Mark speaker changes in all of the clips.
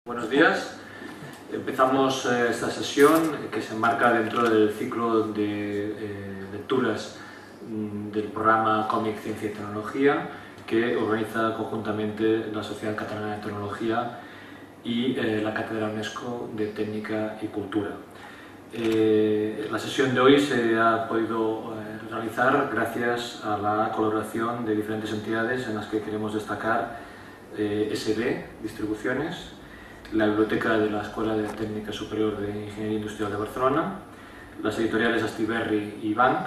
Speaker 1: Buenos días. Empezamos esta sesión que se enmarca dentro del ciclo de lecturas del programa Cómic, Ciencia y Tecnología que organiza conjuntamente la Sociedad Catalana de Tecnología y la Cátedra UNESCO de Técnica y Cultura. La sesión de hoy se ha podido realizar gracias a la colaboración de diferentes entidades en las que queremos destacar SD Distribuciones, la Biblioteca de la Escuela de Técnica Superior de Ingeniería Industrial de Barcelona, las editoriales Astiberri y Bank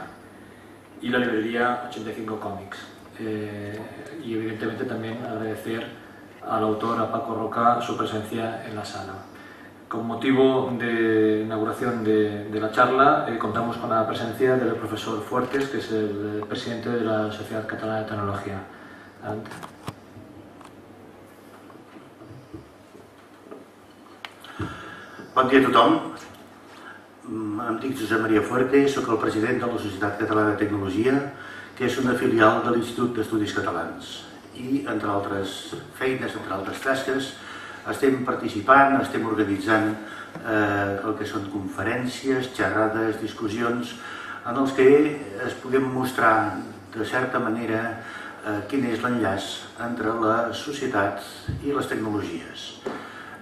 Speaker 1: y la librería 85 Comics. Y evidentemente también agradecer al autor, a Paco Roca, su presencia en la sala. Con motivo de inauguración de la charla, contamos con la presencia del profesor Fuertes, que es el presidente de la Sociedad Catalana de Tecnología. Adelante.
Speaker 2: Bon dia a tothom. Em dic Josep Maria Fuertes, soc el president de la Societat Catalana de Tecnologia, que és una filial de l'Institut d'Estudis Catalans. I, entre altres feines, entre altres tasques, estem participant, estem organitzant el que són conferències, xerrades, discussions, en els que es puguem mostrar, de certa manera, quin és l'enllaç entre la societat i les tecnologies.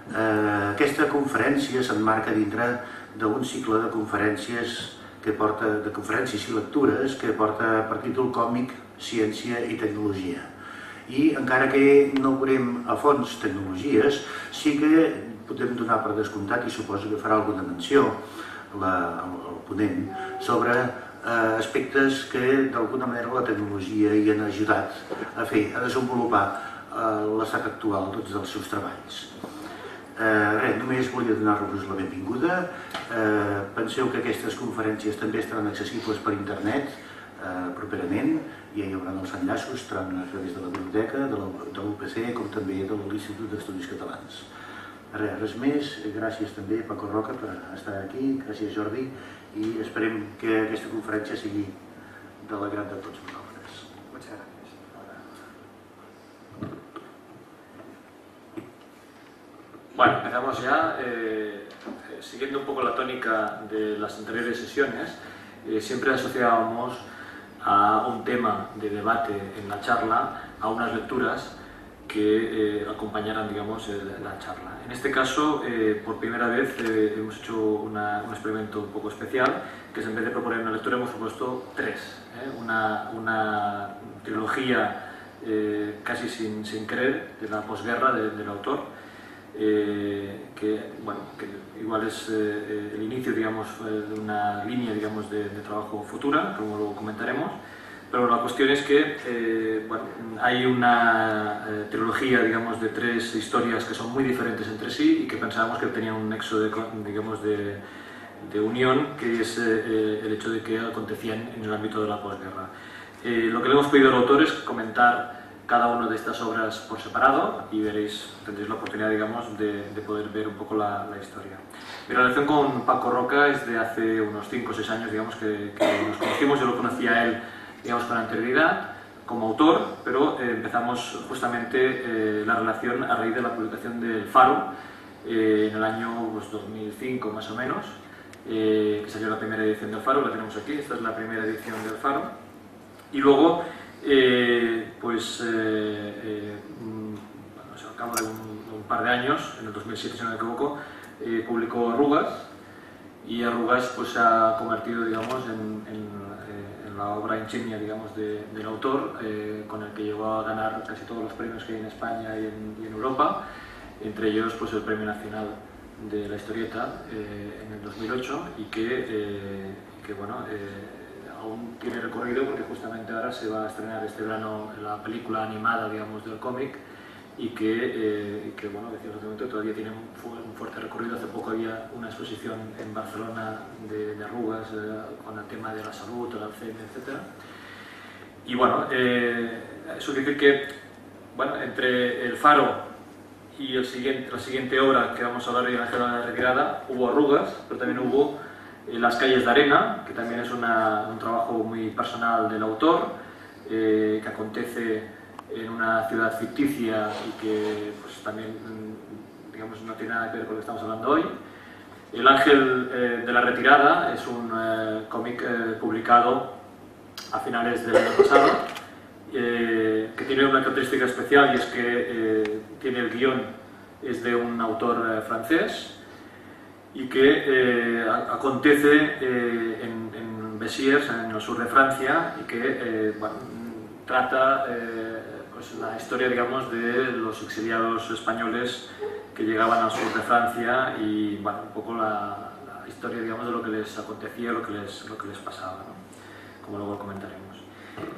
Speaker 2: Aquesta conferència s'emmarca dintre d'un cicle de conferències i lectures que porta per títol Còmic, Ciència i Tecnologia. I encara que no veurem a fons tecnologies, sí que podem donar per descomptat, i suposo que farà alguna menció el ponent, sobre aspectes que d'alguna manera la tecnologia hi han ajudat a fer, a desenvolupar l'estat actual de tots els seus treballs. Només volia donar-vos la benvinguda. Penseu que aquestes conferències també estaran accessibles per internet properament, i hi haurà els enllaços tant a través de la biblioteca, de l'UPC, com també de l'Institut d'Estudis Catalans. Res més, gràcies també a Paco Roca per estar aquí, gràcies Jordi, i esperem que aquesta conferència sigui de l'agrat de tots vosaltres. Moltes gràcies.
Speaker 1: Bueno, empezamos ya. Siguiendo un poco la tónica de las anteriores sesiones, siempre asociábamos a un tema de debate en la charla a unas lecturas que acompañaran, digamos, la charla. En este caso, por primera vez hemos hecho un experimento un poco especial, que es, en vez de proponer una lectura, hemos propuesto tres. Una trilogía casi sin querer, de la posguerra del autor, que igual es el inicio, digamos, de una línea, digamos, de trabajo futura, como luego comentaremos, pero la cuestión es que hay una trilogía, digamos, de tres historias que son muy diferentes entre sí y que pensábamos que tenían un nexo de unión, que es el hecho de que acontecían en el ámbito de la posguerra. Lo que le hemos pedido al autor es comentar cada una de estas obras por separado y tendréis la oportunidad, digamos, de poder ver un poco la historia. Mi relación con Paco Roca es de hace unos 5 o 6 años, digamos, que nos conocimos. Yo lo conocía a él, digamos, con anterioridad como autor, pero empezamos justamente la relación a raíz de la publicación del Faro en el año 2005 más o menos, que salió la primera edición del Faro. La tenemos aquí, esta es la primera edición del Faro, y luego al cabo de un par de años, en el 2007 si no me equivoco, publicó Arrugas, y Arrugas pues se ha convertido, digamos, en la obra insignia, digamos, del autor, con el que llegó a ganar casi todos los premios que hay en España y en Europa, entre ellos pues el Premio Nacional de la Historieta en el 2008, y que aún tiene recorrido, porque justamente ahora se va a estrenar este verano la película animada, digamos, del cómic, y que decía hace un momento, todavía tiene un fuerte recorrido. Hace poco había una exposición en Barcelona de Arrugas con el tema de la salud, el Alzheimer, etc. Y bueno, eso quiere decir que entre el Faro y la siguiente obra que vamos a hablar hoy, en Ángel de la Retirada, hubo Arrugas, pero también hubo Las calles de arena, que también es un trabajo muy personal del autor, que acontece en una ciudad ficticia y que pues también digamos, no tiene nada que ver con lo que estamos hablando hoy. El Ángel de la Retirada es un cómic publicado a finales del año pasado, que tiene una característica especial, y es que tiene el guión, es de un autor francés, y que acontece en Béziers, en el sur de Francia, y que bueno, trata pues la historia, digamos, de los exiliados españoles que llegaban al sur de Francia, y bueno, un poco la historia, digamos, de lo que les acontecía, lo que les pasaba, ¿no? Como luego comentaremos.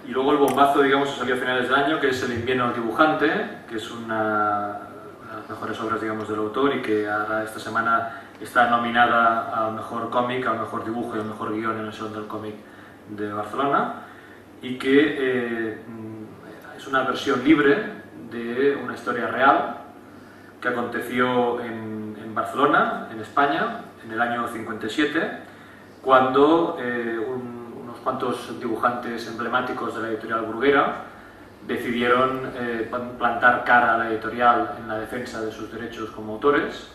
Speaker 1: Y luego el bombazo, digamos, que salió a finales del año, que es El invierno del dibujante, que es una de las mejores obras, digamos, del autor, y que ahora esta semana está nominada al mejor cómic, al mejor dibujo y al mejor guión en el Salón del Cómic de Barcelona, y que es una versión libre de una historia real que aconteció en Barcelona, en España, en el año 57, cuando unos cuantos dibujantes emblemáticos de la editorial Bruguera decidieron plantar cara a la editorial en la defensa de sus derechos como autores.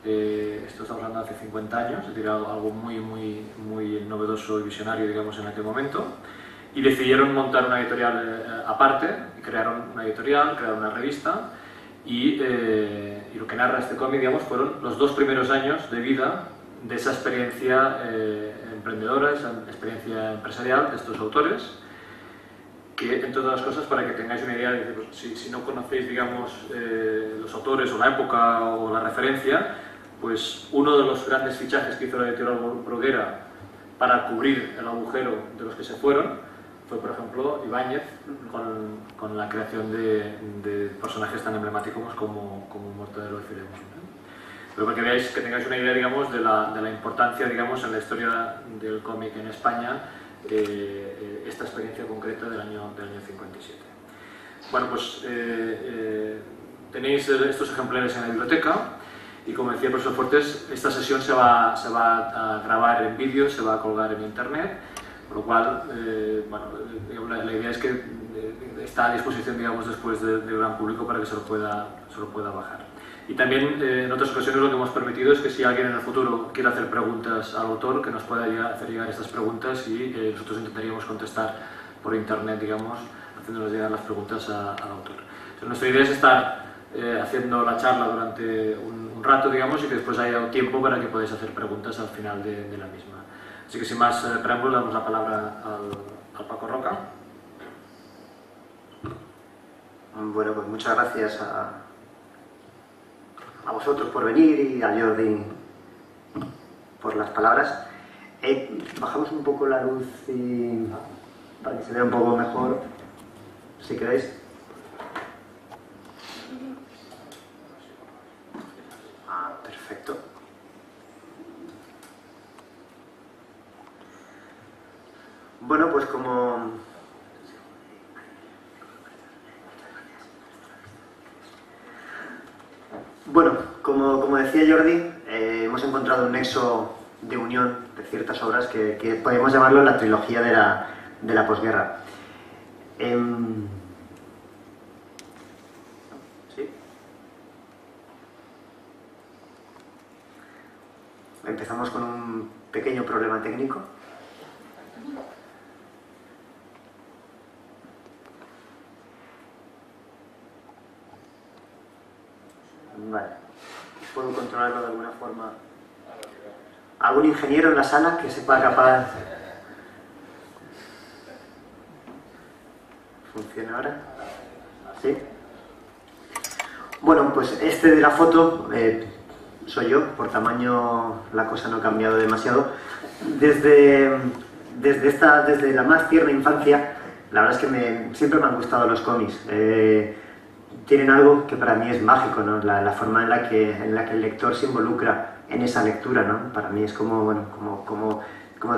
Speaker 1: Esto estamos hablando de hace 50 años, es decir, algo muy novedoso y visionario, digamos, en aquel momento. Y decidieron montar una editorial aparte, y crearon una editorial, crearon una revista, y lo que narra este cómic, digamos, fueron los 2 primeros años de vida de esa experiencia emprendedora, esa experiencia empresarial de estos autores, que, entre otras cosas, para que tengáis una idea, de, pues, si no conocéis, digamos, los autores o la época o la referencia, pues uno de los grandes fichajes que hizo la editorial Bruguera para cubrir el agujero de los que se fueron fue, por ejemplo, Ibáñez, con la creación de personajes tan emblemáticos como Mortadelo y Filemón, ¿no? Pero para que veáis, que tengáis una idea, digamos, de la importancia, digamos, en la historia del cómic en España, esta experiencia concreta del año 57. Bueno, pues tenéis estos ejemplares en la biblioteca, y como decía el profesor Fuertes, esta sesión se va a grabar en vídeo, se va a colgar en internet, por lo cual, bueno, la idea es que está a disposición, digamos, después del gran público para que se lo pueda bajar. Y también, en otras ocasiones, lo que hemos permitido es que si alguien en el futuro quiere hacer preguntas al autor, que nos pueda hacer llegar estas preguntas, y nosotros intentaríamos contestar por internet, digamos, haciéndonos llegar las preguntas al autor. Entonces, nuestra idea es estar haciendo la charla durante un rato, digamos, y que después haya tiempo para que podáis hacer preguntas al final de la misma. Así que, sin más preámbulos, damos la palabra al Paco Roca.
Speaker 3: Bueno, pues muchas gracias a vosotros por venir, y a Jordi por las palabras. Bajamos un poco la luz para que se vea un poco mejor, si queréis. Perfecto. Bueno, pues como decía Jordi, hemos encontrado un nexo de unión de ciertas obras que podemos llamarlo la trilogía de la posguerra. ¿Sí? Empezamos con un pequeño problema técnico. Vale. ¿Puedo controlarlo de alguna forma? ¿Algún ingeniero en la sala que sepa capaz? ¿Funciona ahora? ¿Sí? Bueno, pues este de la foto soy yo. Por tamaño la cosa no ha cambiado demasiado. Desde la más tierna infancia, la verdad es que siempre me han gustado los cómics. Tienen algo que para mí es mágico, ¿no? La forma en la que el lector se involucra en esa lectura, ¿no? Para mí es como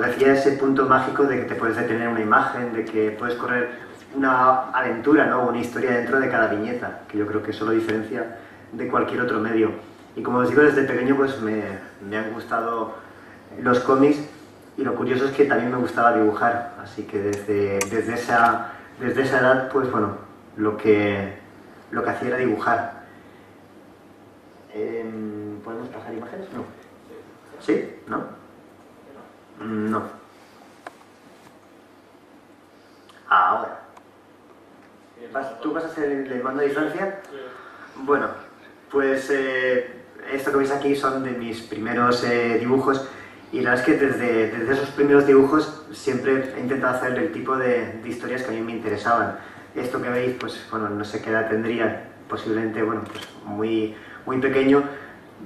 Speaker 3: decía, ese punto mágico de que te puedes detener una imagen, de que puedes correr una aventura, ¿no? Una historia dentro de cada viñeta, que yo creo que eso lo diferencia de cualquier otro medio. Y como os digo, desde pequeño pues me han gustado los cómics, y lo curioso es que también me gustaba dibujar, así que desde esa edad, pues bueno, lo que hacía era dibujar. ¿Podemos pasar imágenes? No. ¿Sí? ¿No? No. Ahora. ¿Tú vas a hacer el mando a distancia? Bueno, pues esto que veis aquí son de mis primeros dibujos y la verdad es que desde esos primeros dibujos siempre he intentado hacer el tipo de historias que a mí me interesaban. Esto que veis, pues bueno, no sé qué edad tendría, posiblemente, bueno, pues muy pequeño.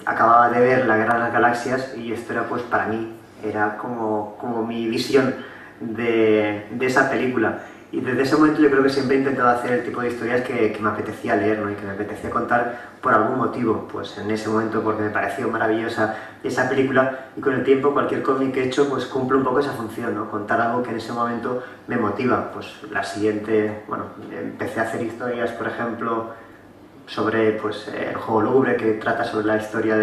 Speaker 3: Acababa de ver La Guerra de las Galaxias y esto era, pues para mí, era como mi visión de esa película. Y desde ese momento yo creo que siempre he intentado hacer el tipo de historias que me apetecía leer, ¿no? Y que me apetecía contar por algún motivo. Pues en ese momento porque me pareció maravillosa esa película y con el tiempo cualquier cómic que he hecho pues cumple un poco esa función, ¿no? Contar algo que en ese momento me motiva. Pues la siguiente, bueno, empecé a hacer historias, por ejemplo, sobre pues, el juego Louvre, que trata sobre la historia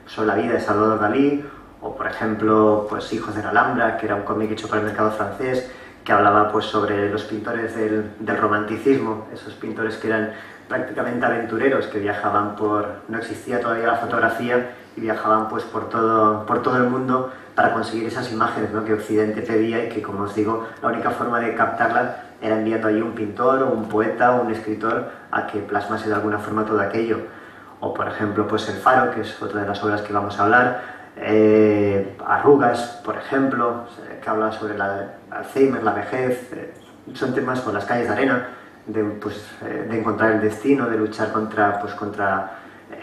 Speaker 3: sobre la vida de Salvador Dalí, o por ejemplo, pues Hijos de la Alhambra, que era un cómic hecho para el mercado francés, que hablaba pues sobre los pintores del romanticismo, esos pintores que eran prácticamente aventureros, que viajaban no existía todavía la fotografía, y viajaban pues por todo el mundo para conseguir esas imágenes, ¿no? Que Occidente pedía y que, como os digo, la única forma de captarlas era enviando allí un pintor o un poeta o un escritor a que plasmase de alguna forma todo aquello. O por ejemplo pues El Faro, que es otra de las obras que vamos a hablar. Arrugas, por ejemplo, que habla sobre el Alzheimer, la vejez, son temas con Las calles de arena, de encontrar el destino, de luchar contra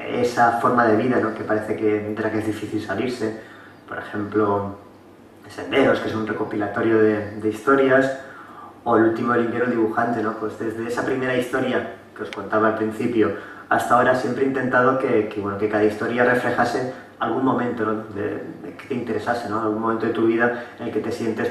Speaker 3: esa forma de vida, ¿no? Que parece de la que es difícil salirse. Por ejemplo, Senderos, que es un recopilatorio de historias, o El último del invierno dibujante, ¿no? Pues desde esa primera historia que os contaba al principio hasta ahora siempre he intentado que cada historia reflejase algún momento, ¿no? que te interesase, ¿no? Algún momento de tu vida en el que te sientes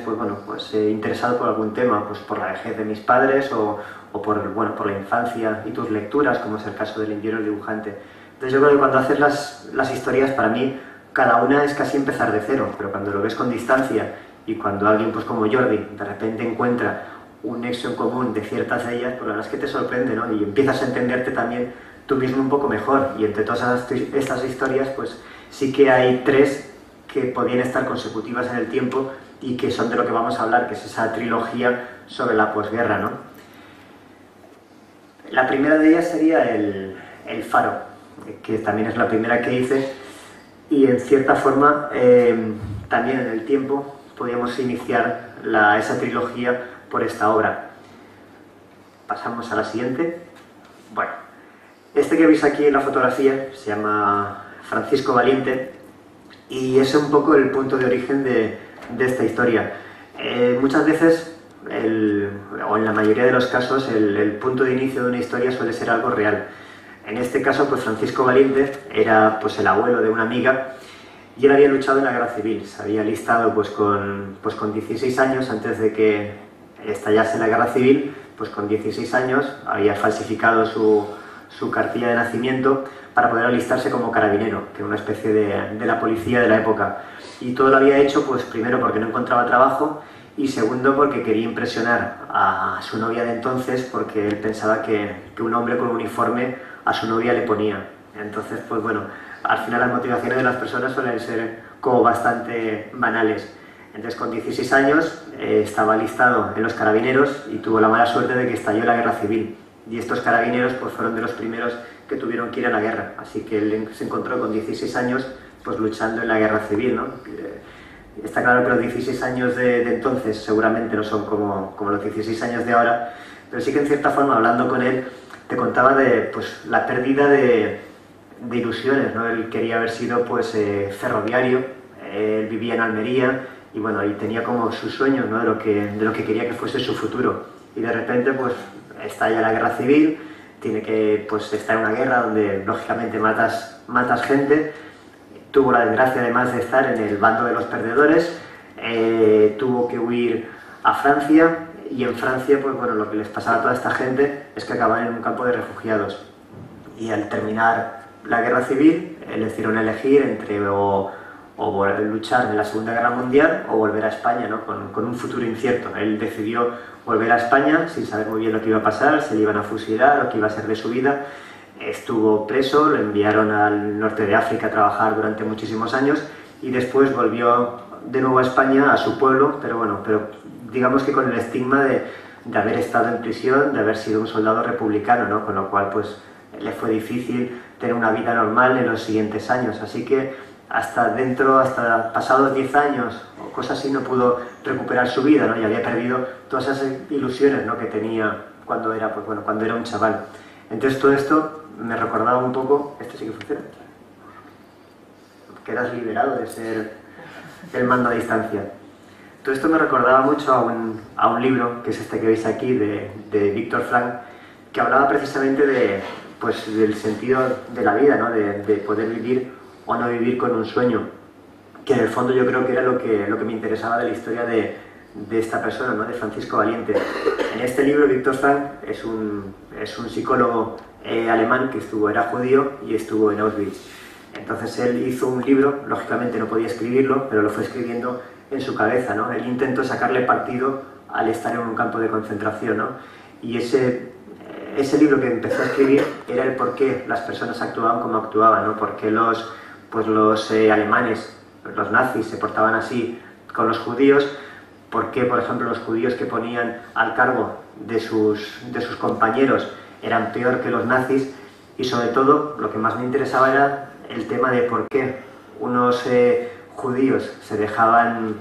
Speaker 3: interesado por algún tema, pues por la vejez de mis padres o por la infancia y tus lecturas, como es el caso del invierno dibujante. Entonces yo creo que cuando haces las historias, para mí cada una es casi empezar de cero, pero cuando lo ves con distancia y cuando alguien pues como Jordi de repente encuentra un nexo en común de ciertas de ellas, pues la verdad es que te sorprende, ¿no? Y empiezas a entenderte también tú mismo un poco mejor, y entre todas estas historias pues sí que hay tres que podían estar consecutivas en el tiempo y que son de lo que vamos a hablar, que es esa trilogía sobre la posguerra, ¿no? La primera de ellas sería el Faro, que también es la primera que hice, y en cierta forma también en el tiempo podíamos iniciar esa trilogía por esta obra. Pasamos a la siguiente. Bueno, este que veis aquí en la fotografía se llama Francisco Valiente y es un poco el punto de origen de esta historia. Muchas veces, o en la mayoría de los casos, el punto de inicio de una historia suele ser algo real. En este caso, pues Francisco Valiente era pues el abuelo de una amiga y él había luchado en la guerra civil. Se había alistado pues con 16 años antes de que estallase la guerra civil. Pues con 16 años había falsificado su cartilla de nacimiento para poder alistarse como carabinero, que era una especie de la policía de la época. Y todo lo había hecho, pues primero porque no encontraba trabajo y segundo porque quería impresionar a su novia de entonces, porque él pensaba que un hombre con un uniforme a su novia le ponía. Entonces, pues bueno, al final las motivaciones de las personas suelen ser como bastante banales. Entonces, con 16 años estaba alistado en los carabineros y tuvo la mala suerte de que estalló la guerra civil. Y estos carabineros pues fueron de los primeros que tuvieron que ir a la guerra. Así que él se encontró con 16 años pues luchando en la guerra civil, ¿no? Está claro que los 16 años de entonces seguramente no son como los 16 años de ahora, pero sí que en cierta forma, hablando con él, te contaba de pues, la pérdida de ilusiones, ¿no? Él quería haber sido pues, ferroviario, él vivía en Almería y bueno, y tenía como sus sueños, ¿no? de lo que quería que fuese su futuro. Y de repente pues estalla la guerra civil, tiene que pues, estar en una guerra donde lógicamente matas gente. Tuvo la desgracia además de estar en el bando de los perdedores, tuvo que huir a Francia y en Francia pues bueno, lo que les pasaba a toda esta gente es que acababan en un campo de refugiados. Y al terminar la guerra civil le hicieron elegir entre o luchar en la Segunda Guerra Mundial o volver a España, ¿no? con un futuro incierto. Él decidió volver a España sin saber muy bien lo que iba a pasar, si le iban a fusilar o qué iba a ser de su vida. estuvo preso, lo enviaron al norte de África a trabajar durante muchísimos años y después volvió de nuevo a España, a su pueblo, pero bueno, digamos que con el estigma de haber estado en prisión, de haber sido un soldado republicano, ¿no? Con lo cual pues le fue difícil tener una vida normal en los siguientes años, así que hasta pasados 10 años o cosas así no pudo recuperar su vida, ¿no? Y había perdido todas esas ilusiones, ¿no? Que tenía cuando era un chaval. Entonces todo esto me recordaba un poco, esto sí que funciona, quedas liberado de ser el mando a distancia. Todo esto me recordaba mucho a un libro, que es este que veis aquí, de Víctor Frank, que hablaba precisamente del sentido de la vida, ¿no? De poder vivir o no vivir con un sueño, que en el fondo yo creo que era lo que me interesaba de la historia de esta persona, ¿no? De Francisco Valiente. En este libro Víctor Frank es un psicólogo alemán que era judío y estuvo en Auschwitz. Entonces él hizo un libro, lógicamente no podía escribirlo, pero lo fue escribiendo en su cabeza, ¿no? Él intentó sacarle partido al estar en un campo de concentración, ¿no? Y ese libro que empezó a escribir era el por qué las personas actuaban como actuaban, ¿no? Por qué los alemanes, los nazis, se portaban así con los judíos, por qué, por ejemplo, los judíos que ponían al cargo de sus compañeros eran peor que los nazis, y sobre todo lo que más me interesaba era el tema de por qué unos judíos se dejaban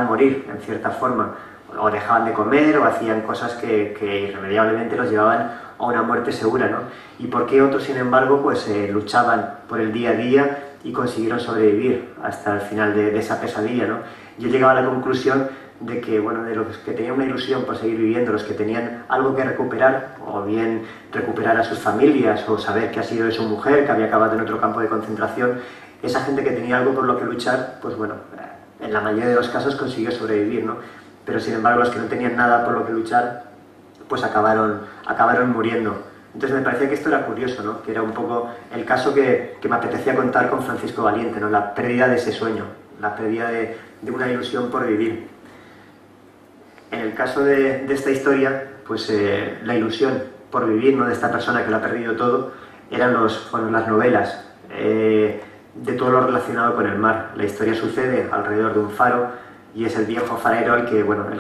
Speaker 3: morir en cierta forma, o dejaban de comer o hacían cosas que irremediablemente los llevaban a una muerte segura, ¿no? Y por qué otros, sin embargo, pues luchaban por el día a día y consiguieron sobrevivir hasta el final de esa pesadilla, ¿no? Yo llegaba a la conclusión de que, bueno, de los que tenían una ilusión por seguir viviendo, los que tenían algo que recuperar, o bien recuperar a sus familias, o saber qué ha sido de su mujer, que había acabado en otro campo de concentración, esa gente que tenía algo por lo que luchar, pues bueno, en la mayoría de los casos consiguió sobrevivir, ¿no? Pero sin embargo los que no tenían nada por lo que luchar, pues acabaron muriendo. Entonces me parecía que esto era curioso, ¿no? Que era un poco el caso que me apetecía contar con Francisco Valiente, ¿no? La pérdida de ese sueño, la pérdida de una ilusión por vivir. En el caso de esta historia, pues la ilusión por vivir, ¿no? De esta persona que lo ha perdido todo, eran las novelas, de todo lo relacionado con el mar. La historia sucede alrededor de un faro y es el viejo farero el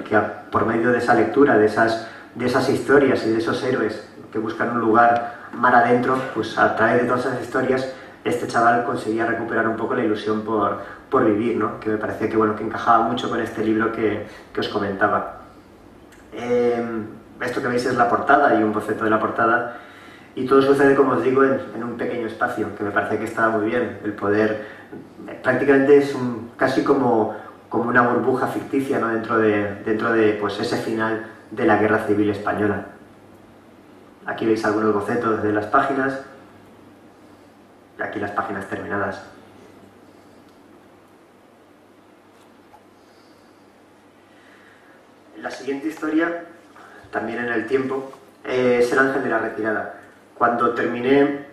Speaker 3: que por medio de esa lectura, de esas historias y de esos héroes que buscan un lugar mar adentro, pues a través de todas esas historias este chaval conseguía recuperar un poco la ilusión por vivir, ¿no? Que me parecía que encajaba mucho con este libro que os comentaba. Esto que veis es la portada y un boceto de la portada, y todo sucede, como os digo, en un pequeño espacio, que me parece que estaba muy bien. El poder, prácticamente es casi como una burbuja ficticia, ¿no? dentro de pues, ese final de la Guerra Civil Española. Aquí veis algunos bocetos de las páginas, y aquí las páginas terminadas. La siguiente historia, también en el tiempo, es el Ángel de la Retirada. Cuando terminé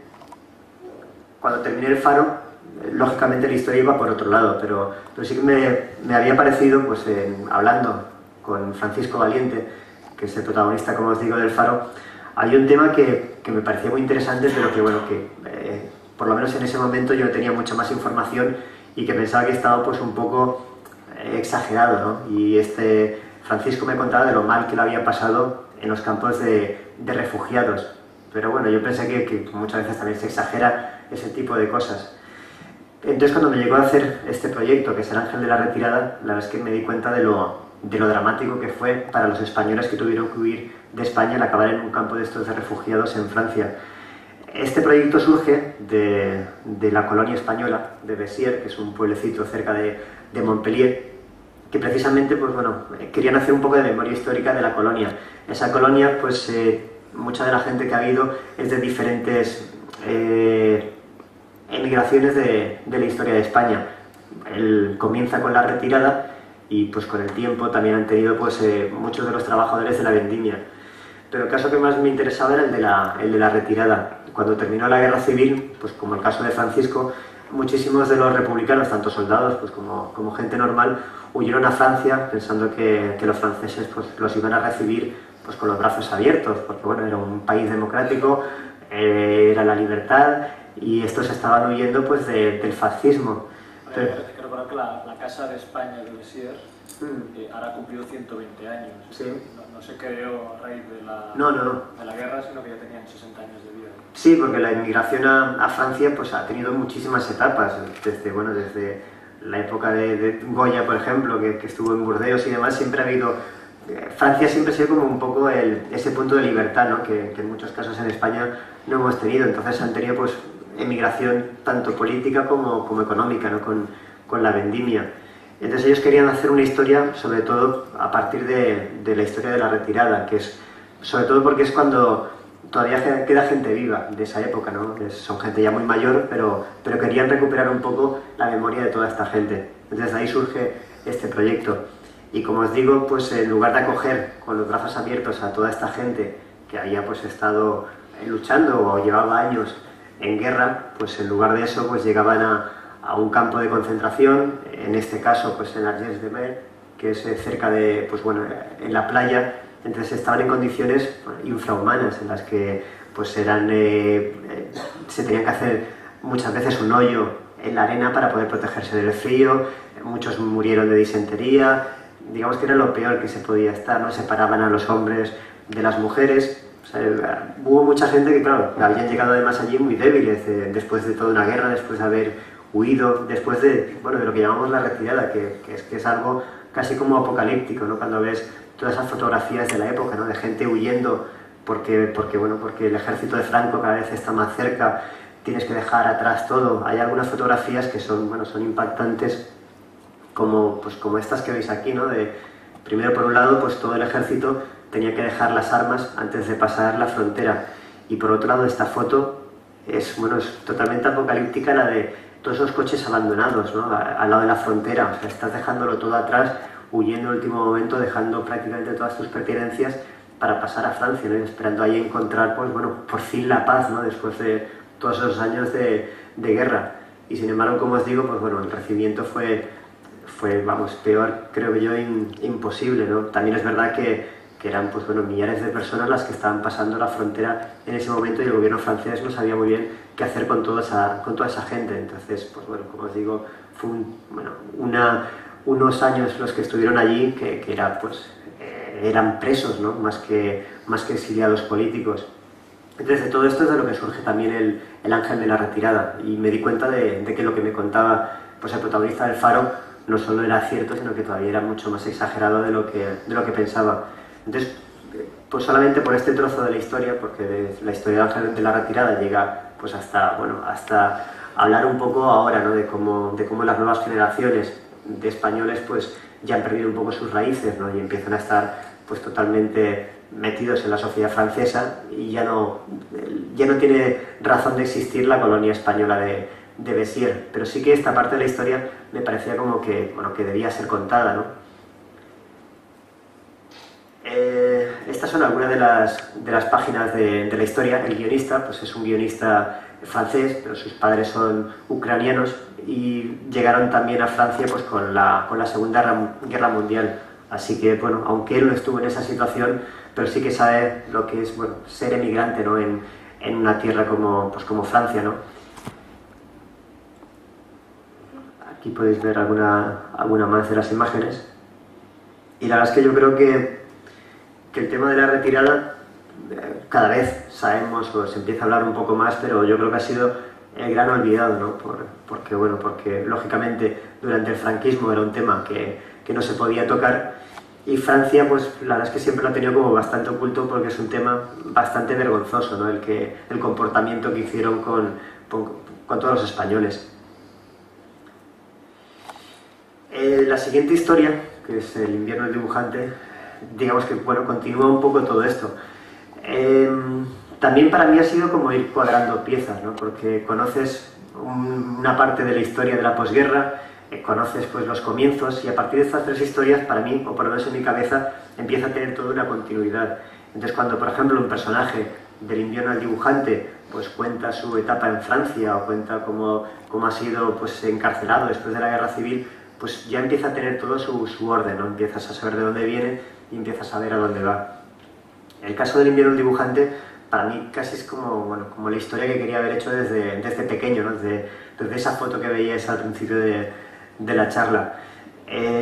Speaker 3: el faro, lógicamente la historia iba por otro lado, pero sí que me había parecido, pues hablando con Francisco Valiente, que es el protagonista, como os digo, del faro, hay un tema que me parecía muy interesante, pero que por lo menos en ese momento yo tenía mucha más información y que pensaba que estaba pues un poco exagerado, ¿no? Y Francisco me contaba de lo mal que le había pasado en los campos de refugiados. Pero bueno, yo pensé que muchas veces también se exagera ese tipo de cosas. Entonces cuando me llegó a hacer este proyecto, que es el Ángel de la Retirada, la verdad es que me di cuenta de lo dramático que fue para los españoles que tuvieron que huir de España al acabar en un campo de estos de refugiados en Francia. Este proyecto surge de la colonia española de Bessières, que es un pueblecito cerca de Montpellier, que precisamente pues, querían hacer un poco de memoria histórica de la colonia. Esa colonia, pues mucha de la gente que ha habido es de diferentes emigraciones de la historia de España. Él comienza con la retirada y pues con el tiempo también han tenido pues, muchos de los trabajadores de la vendimia. Pero el caso que más me interesaba era el de la retirada. Cuando terminó la guerra civil, pues como el caso de Francisco, muchísimos de los republicanos, tanto soldados pues, como gente normal, huyeron a Francia pensando que los franceses pues, los iban a recibir pues, con los brazos abiertos, porque bueno, era un país democrático, era la libertad, y estos estaban huyendo pues del fascismo.
Speaker 1: Hay que recordar que la Casa de España de Bessiers ahora ha cumplido 120 años.
Speaker 3: Sí.
Speaker 1: No se creó a raíz de la guerra, sino que ya tenían 60 años de vida.
Speaker 3: Sí, porque la inmigración a Francia pues ha tenido muchísimas etapas, desde la época de Goya, por ejemplo, que estuvo en Burdeos y demás. Siempre ha habido... Francia siempre ha sido como un poco ese punto de libertad, ¿no? que en muchos casos en España no hemos tenido. Entonces han tenido pues emigración tanto política como económica, ¿no? con la vendimia. Entonces ellos querían hacer una historia, sobre todo a partir de la historia de la retirada, que es sobre todo porque es cuando todavía queda gente viva de esa época, ¿no? Son gente ya muy mayor, pero querían recuperar un poco la memoria de toda esta gente. Entonces de ahí surge este proyecto. Y como os digo, pues en lugar de acoger con los brazos abiertos a toda esta gente que había pues estado luchando o llevaba años en guerra, pues en lugar de eso pues llegaban a un campo de concentración, en este caso pues en Argence-de-Mer, que es cerca de, pues bueno, en la playa. Entonces estaban en condiciones infrahumanas en las que pues se tenían que hacer muchas veces un hoyo en la arena para poder protegerse del frío. Muchos murieron de disentería. Digamos que era lo peor que se podía estar, ¿no? Separaban a los hombres de las mujeres. O sea, hubo mucha gente que, claro, habían llegado además allí muy débiles, después de toda una guerra, después de haber huido, después de lo que llamamos la retirada, que es algo casi como apocalíptico, ¿no? Cuando ves todas esas fotografías de la época, ¿no? De gente huyendo porque el ejército de Franco cada vez está más cerca, tienes que dejar atrás todo. Hay algunas fotografías que son impactantes, como estas que veis aquí, ¿no? Primero, por un lado, pues todo el ejército tenía que dejar las armas antes de pasar la frontera, y por otro lado esta foto es totalmente apocalíptica, la de todos esos coches abandonados, ¿no? Al lado de la frontera. O sea, estás dejándolo todo atrás, huyendo en el último momento, dejando prácticamente todas tus pertenencias para pasar a Francia, ¿no? Y esperando ahí encontrar por fin la paz, ¿no? Después de todos esos años de guerra. Y sin embargo, como os digo, el recibimiento fue peor, creo que yo, imposible, ¿no? También es verdad que eran millares de personas las que estaban pasando la frontera en ese momento, y el gobierno francés no sabía muy bien qué hacer con toda esa gente. Entonces, como os digo, fue unos años los que estuvieron allí que eran presos, ¿no? más que exiliados políticos. Entonces, de todo esto es de lo que surge también el ángel de la retirada, y me di cuenta de que lo que me contaba el protagonista del Faro no solo era cierto, sino que todavía era mucho más exagerado de lo que pensaba. Entonces, pues solamente por este trozo de la historia, porque la historia del ángel de la retirada llega hasta hablar un poco ahora, ¿no? de cómo las nuevas generaciones de españoles pues ya han perdido un poco sus raíces, ¿no? Y empiezan a estar pues totalmente metidos en la sociedad francesa, y ya no tiene razón de existir la colonia española de Bessiers. Pero sí que esta parte de la historia me parecía como que debía ser contada, ¿no? Estas son algunas de las páginas de la historia. El guionista pues es un guionista francés, pero sus padres son ucranianos, y llegaron también a Francia pues con la Segunda Guerra Mundial. Así que, aunque él no estuvo en esa situación, pero sí que sabe lo que es ser emigrante, ¿no? en una tierra como Francia, ¿no? Aquí podéis ver alguna más de las imágenes. Y la verdad es que yo creo que el tema de la retirada cada vez sabemos, o se empieza a hablar un poco más, pero yo creo que ha sido el gran olvidado, ¿no? Porque lógicamente durante el franquismo era un tema que no se podía tocar, y Francia pues la verdad es que siempre lo ha tenido como bastante oculto, porque es un tema bastante vergonzoso, ¿no? El comportamiento que hicieron con todos los españoles. La siguiente historia, que es El invierno del dibujante, digamos que continúa un poco todo esto. También para mí ha sido como ir cuadrando piezas, ¿no? Porque conoces una parte de la historia de la posguerra, conoces pues los comienzos, y a partir de estas tres historias, para mí, o por lo menos en mi cabeza, empieza a tener toda una continuidad. Entonces, cuando por ejemplo un personaje del invierno del dibujante pues cuenta su etapa en Francia, o cuenta cómo ha sido pues encarcelado después de la guerra civil, pues ya empieza a tener todo su orden, ¿no? Empiezas a saber de dónde viene y empiezas a ver a dónde va. El caso del invierno del dibujante para mí casi es como, bueno, como la historia que quería haber hecho desde pequeño, ¿no? Desde esa foto que veíais al principio de la charla.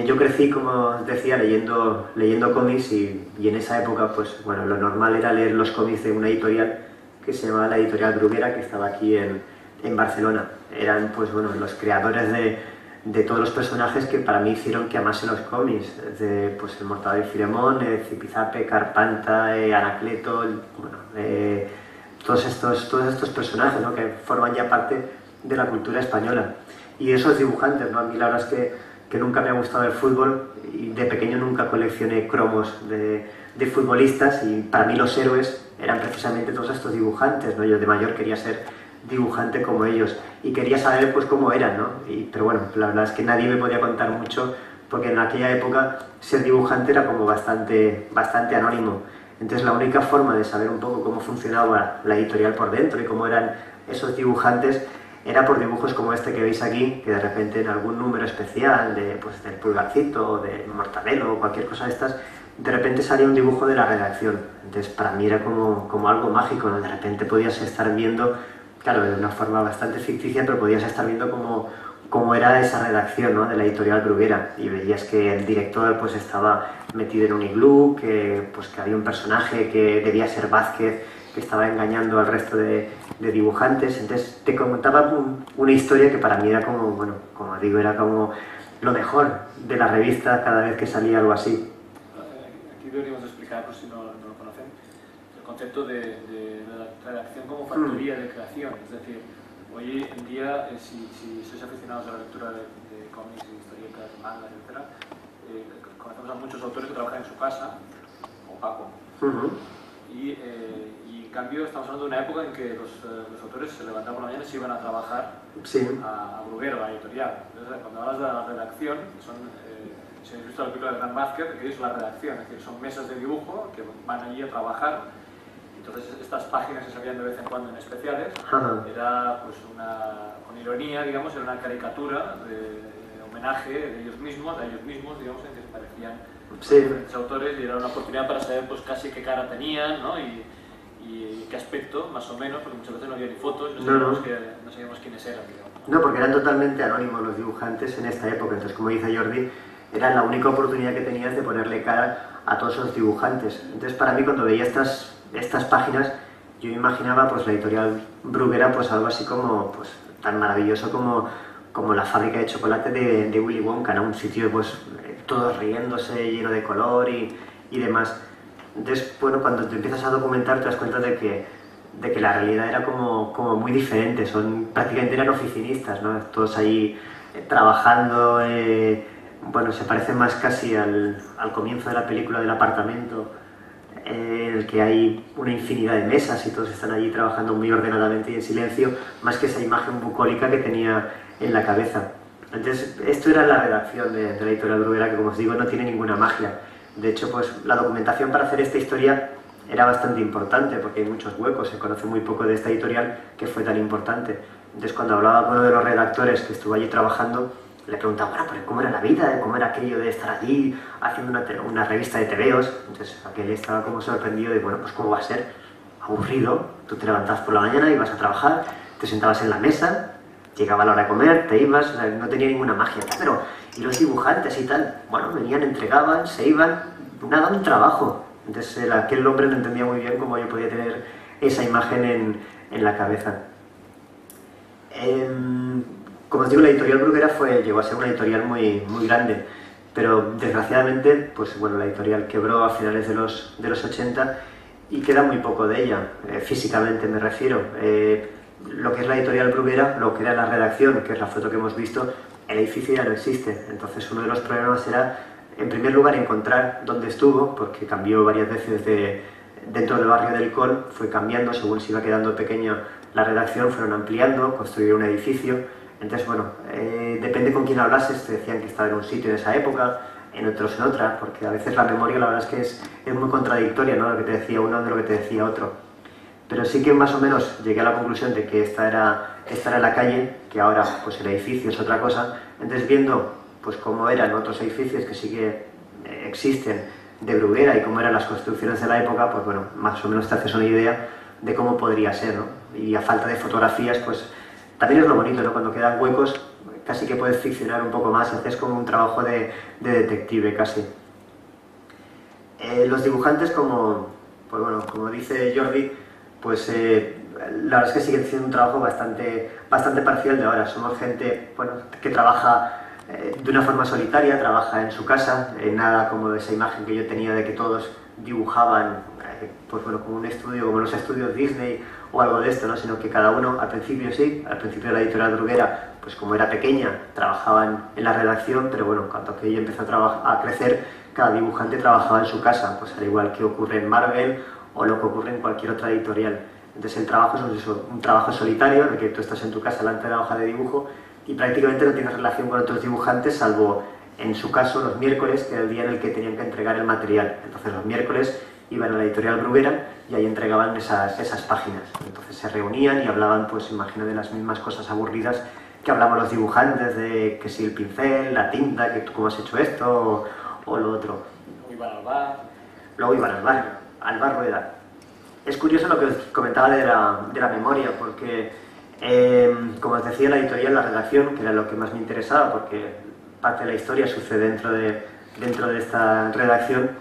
Speaker 3: Yo crecí, como os decía, leyendo cómics y en esa época, pues bueno, lo normal era leer los cómics de una editorial que se llamaba la Editorial Bruguera, que estaba aquí en Barcelona. Eran, pues bueno, los creadores de todos los personajes que para mí hicieron que amase los cómics, desde pues, el Mortadelo y Filemón, Zipizape, Carpanta, Anacleto, bueno, todos estos personajes, ¿no? Que forman ya parte de la cultura española. Y esos dibujantes, ¿no? A mí la verdad es que nunca me ha gustado el fútbol y de pequeño nunca coleccioné cromos de futbolistas y para mí los héroes eran precisamente todos estos dibujantes, ¿no? Yo de mayor quería ser dibujante como ellos y quería saber pues cómo eran, ¿no? Pero bueno, la verdad es que nadie me podía contar mucho porque en aquella época ser dibujante era como bastante anónimo. Entonces la única forma de saber un poco cómo funcionaba la editorial por dentro y cómo eran esos dibujantes era por dibujos como este que veis aquí, que de repente en algún número especial pues, del Pulgarcito o de Mortadelo o cualquier cosa de estas, de repente salía un dibujo de la redacción. Entonces para mí era como algo mágico, ¿no? De repente podías estar viendo, claro, de una forma bastante ficticia, pero podías estar viendo cómo era esa redacción, ¿no? De la editorial Bruguera y veías que el director pues estaba metido en un iglú, que había un personaje que debía ser Vázquez, que estaba engañando al resto de dibujantes. Entonces te contaba una historia que para mí era como, bueno, como digo, era como lo mejor de la revista cada vez que salía algo así.
Speaker 1: Aquí deberíamos explicar, por si no lo conocen, el concepto de la redacción como factoría de creación. Es decir, hoy en día, si sois aficionados a la lectura de cómics, historietas, mangas, etc., conocemos a muchos autores que trabajan en su casa, o Paco. Y en cambio estamos hablando de una época en que los autores se levantaban por la mañana y se iban a trabajar a Bruguera, a la editorial. Entonces, cuando hablas de la redacción, si habéis visto la película de Gran Vázquez, que es la redacción, es decir, son mesas de dibujo que van allí a trabajar. Entonces estas páginas que salían de vez en cuando en especiales, era pues con ironía, digamos, era una caricatura de homenaje de ellos mismos, digamos, en que se parecían diferentes autores y era una oportunidad para saber pues casi qué cara tenían, ¿no? Y qué aspecto, más o menos, porque muchas veces no había ni fotos, no sabíamos quiénes eran, digamos.
Speaker 3: No, porque eran totalmente anónimos los dibujantes en esta época, entonces como dice Jordi, era la única oportunidad que tenías de ponerle cara a todos esos dibujantes. Entonces para mí cuando veía estas páginas, yo imaginaba pues la editorial Bruguera pues algo así como pues tan maravilloso como la fábrica de chocolate de Willy Wonka, ¿no? Un sitio pues todos riéndose, lleno de color y demás. Entonces, bueno, cuando te empiezas a documentar te das cuenta de que la realidad era como muy diferente, prácticamente eran oficinistas, ¿no? Todos ahí trabajando, bueno, se parece más casi al comienzo de la película del apartamento, en el que hay una infinidad de mesas y todos están allí trabajando muy ordenadamente y en silencio, más que esa imagen bucólica que tenía en la cabeza. Entonces, esto era la redacción de la editorial Bruguera, que como os digo, no tiene ninguna magia. De hecho, pues la documentación para hacer esta historia era bastante importante, porque hay muchos huecos, se conoce muy poco de esta editorial que fue tan importante. Entonces, cuando hablaba con uno de los redactores que estuvo allí trabajando, le preguntaba, bueno, pero ¿cómo era la vida? ¿Cómo era aquello de estar allí haciendo una revista de tebeos? Entonces, aquel estaba como sorprendido de, bueno, pues ¿cómo va a ser? Aburrido. Tú te levantabas por la mañana, ibas a trabajar, te sentabas en la mesa, llegaba la hora de comer, te ibas, o sea, no tenía ninguna magia. Pero, ¿y los dibujantes y tal? Bueno, venían, entregaban, se iban, nada, un trabajo. Entonces, aquel hombre no entendía muy bien cómo yo podía tener esa imagen en la cabeza. Como os digo, la editorial Bruguera llegó a ser una editorial muy grande, pero desgraciadamente, pues bueno, la editorial quebró a finales de los 80 y queda muy poco de ella, físicamente me refiero. Lo que es la editorial Bruguera, lo que era la redacción, que es la foto que hemos visto, el edificio ya no existe. Entonces uno de los problemas era, en primer lugar, encontrar dónde estuvo, porque cambió varias veces dentro del barrio del Col, fue cambiando según se iba quedando pequeña la redacción, fueron ampliando, construyeron un edificio. Entonces, bueno, depende con quién hablases, te decían que estaba en un sitio en esa época, en otros en otra, porque a veces la memoria la verdad es que es muy contradictoria, ¿no? Lo que te decía uno de lo que te decía otro. Pero sí que más o menos llegué a la conclusión de que esta era la calle, que ahora pues el edificio es otra cosa. Entonces viendo pues cómo eran otros edificios que sí que existen de Bruguera y cómo eran las construcciones de la época, pues bueno, más o menos te haces una idea de cómo podría ser, ¿no? Y a falta de fotografías, pues también es lo bonito, ¿no? Cuando quedan huecos, casi que puedes ficcionar un poco más, haces como un trabajo de detective casi. Los dibujantes, como dice Jordi, pues la verdad es que siguen siendo un trabajo bastante parecido al de ahora. Somos gente, bueno, que trabaja de una forma solitaria, trabaja en su casa, nada como esa imagen que yo tenía de que todos dibujaban, pues bueno, como un estudio, como los estudios Disney o algo de esto, ¿no? Sino que cada uno, al principio sí, al principio de la editorial Bruguera, pues como era pequeña, trabajaban en la redacción, pero bueno, cuando aquello empezó a crecer, cada dibujante trabajaba en su casa, pues al igual que ocurre en Marvel o lo que ocurre en cualquier otra editorial. Entonces el trabajo es un trabajo solitario, en el que tú estás en tu casa delante de la hoja de dibujo y prácticamente no tienes relación con otros dibujantes, salvo en su caso los miércoles, que era el día en el que tenían que entregar el material. Entonces los miércoles iban a la editorial Bruguera y ahí entregaban esas páginas. Entonces se reunían y hablaban, pues imagino, de las mismas cosas aburridas que hablamos los dibujantes, de que si el pincel, la tinta, que tú cómo has hecho esto o lo otro. Luego iban al bar Rueda. Es curioso lo que os comentaba de la memoria, porque como os decía, la editorial, la redacción, que era lo que más me interesaba, porque parte de la historia sucede dentro de esta redacción,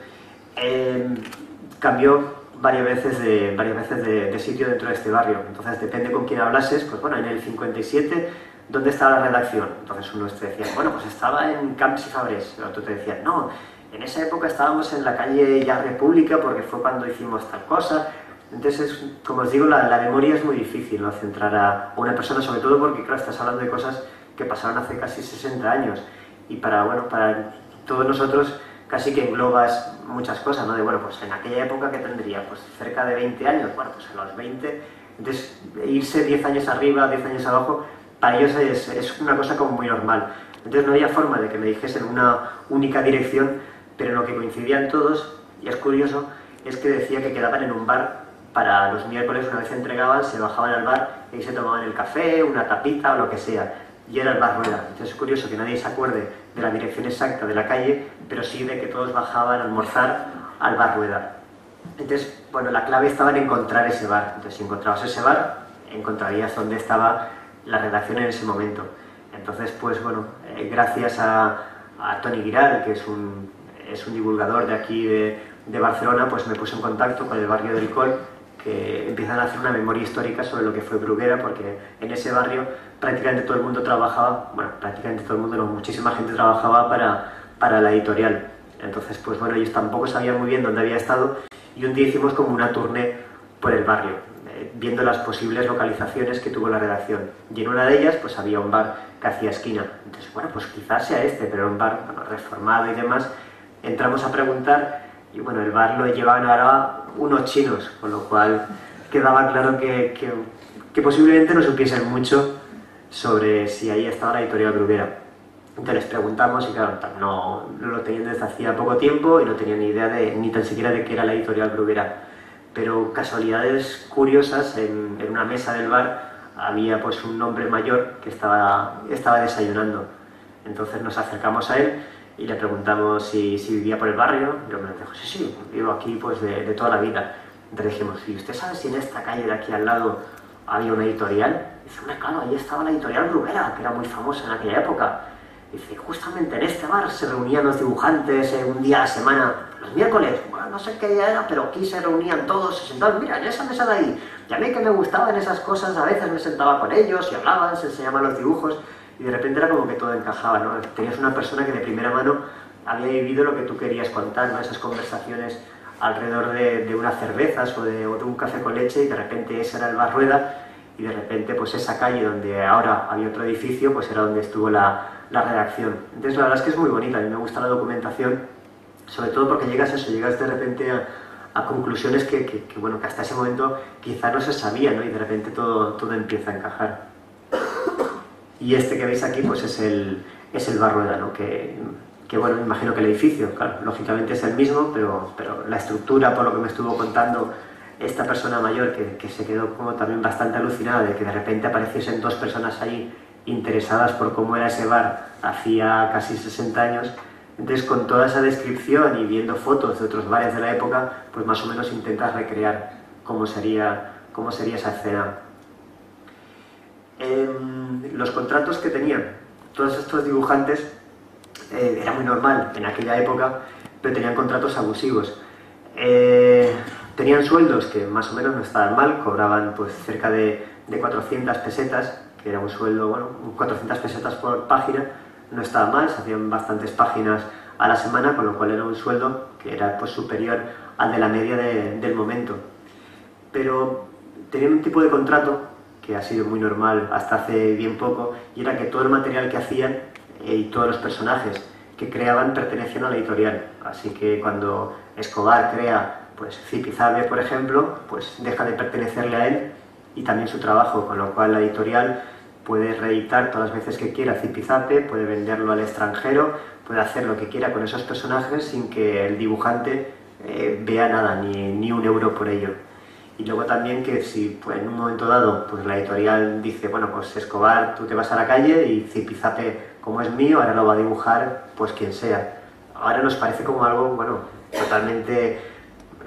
Speaker 3: cambió varias veces de sitio dentro de este barrio. Entonces depende con quién hablases. Pues bueno, en el 57, ¿dónde estaba la redacción? Entonces uno te decía, bueno, pues estaba en Camps y Fabres. El otro te decía, no, en esa época estábamos en la calle Ya República porque fue cuando hicimos tal cosa. Entonces, como os digo, la memoria es muy difícil, ¿no? Centrar a una persona, sobre todo porque, claro, estás hablando de cosas que pasaron hace casi 60 años. Y para todos nosotros casi que englobas muchas cosas, ¿no? De, bueno, pues en aquella época, ¿qué tendría? Pues cerca de 20 años, bueno, pues a los 20. Entonces, irse 10 años arriba, 10 años abajo, para ellos es una cosa como muy normal. Entonces no había forma de que me dijesen una única dirección, pero en lo que coincidían todos, y es curioso, es que decía que quedaban en un bar para los miércoles. Una vez se entregaban, se bajaban al bar y se tomaban el café, una tapita o lo que sea. Y era el bar Rueda. Entonces es curioso que nadie se acuerde de la dirección exacta de la calle, pero sí de que todos bajaban a almorzar al bar Rueda. Entonces, bueno, la clave estaba en encontrar ese bar. Entonces, si encontrabas ese bar, encontrarías dónde estaba la redacción en ese momento. Entonces, pues bueno, gracias a Toni Giral, que es un divulgador de aquí de Barcelona, pues me puse en contacto con el barrio del Col, que empiezan a hacer una memoria histórica sobre lo que fue Bruguera, porque en ese barrio prácticamente todo el mundo trabajaba, bueno, prácticamente todo el mundo, no, muchísima gente trabajaba para la editorial. Entonces, pues bueno, ellos tampoco sabían muy bien dónde había estado y un día hicimos como una tournée por el barrio, viendo las posibles localizaciones que tuvo la redacción. Y en una de ellas, pues había un bar que hacía esquina. Entonces, bueno, pues quizás sea este, pero era un bar, bueno, reformado y demás. Entramos a preguntar y bueno, el bar lo llevaban ahora unos chinos, con lo cual quedaba claro que posiblemente no supiesen mucho sobre si ahí estaba la editorial Bruguera. Entonces les preguntamos y claro, no lo tenían desde hacía poco tiempo y no tenían ni idea ni tan siquiera de qué era la editorial Bruguera. Pero casualidades curiosas, en una mesa del bar había pues un hombre mayor que estaba desayunando. Entonces nos acercamos a él y le preguntamos si vivía por el barrio. Y el hombre nos dijo, sí, vivo aquí pues de toda la vida. Entonces dijimos, ¿y usted sabe si en esta calle de aquí al lado había una editorial? Y dice, hombre, claro, ahí estaba la editorial Bruguera, que era muy famosa en aquella época. Y dice, justamente en este bar se reunían los dibujantes un día a la semana, los miércoles, bueno, no sé qué día era, pero aquí se reunían todos, se sentaban, mira, en esa mesa de ahí. Y a mí que me gustaban esas cosas, a veces me sentaba con ellos y hablaban, se enseñaban los dibujos, y de repente era como que todo encajaba, ¿no? Tenías una persona que de primera mano había vivido lo que tú querías contar, ¿no? Esas conversaciones alrededor de unas cervezas o de un café con leche, y de repente ese era el bar Rueda, y de repente pues esa calle donde ahora había otro edificio, pues era donde estuvo la redacción. Entonces la verdad es que es muy bonita, a mí me gusta la documentación, sobre todo porque llegas de repente a conclusiones que bueno, que hasta ese momento quizá no se sabía, ¿no? Y de repente todo empieza a encajar. Y este que veis aquí pues es el bar Rueda, ¿no? Que bueno, me imagino que el edificio, claro, lógicamente es el mismo, pero la estructura, por lo que me estuvo contando esta persona mayor, que se quedó como también bastante alucinada de que de repente apareciesen dos personas ahí interesadas por cómo era ese bar hacía casi 60 años. Entonces, con toda esa descripción y viendo fotos de otros bares de la época, pues más o menos intentas recrear cómo sería cómo sería esa escena. Los contratos que tenían todos estos dibujantes era muy normal en aquella época, pero tenían contratos abusivos. Tenían sueldos que más o menos no estaban mal, cobraban pues cerca de 400 pesetas, que era un sueldo, bueno, 400 pesetas por página, no estaba mal, se hacían bastantes páginas a la semana, con lo cual era un sueldo que era pues superior al de la media del momento. Pero tenían un tipo de contrato que ha sido muy normal hasta hace bien poco, y era que todo el material que hacían y todos los personajes que creaban pertenecían a la editorial. Así que cuando Escobar crea pues Zipizape, por ejemplo, pues deja de pertenecerle a él y también su trabajo, con lo cual la editorial puede reeditar todas las veces que quiera Zipizape, puede venderlo al extranjero, puede hacer lo que quiera con esos personajes sin que el dibujante vea nada, ni un euro por ello. Y luego también que si pues, en un momento dado pues la editorial dice, bueno, pues Escobar, tú te vas a la calle y Zipizape, como es mío, ahora lo va a dibujar pues quien sea. Ahora nos parece como algo, bueno, totalmente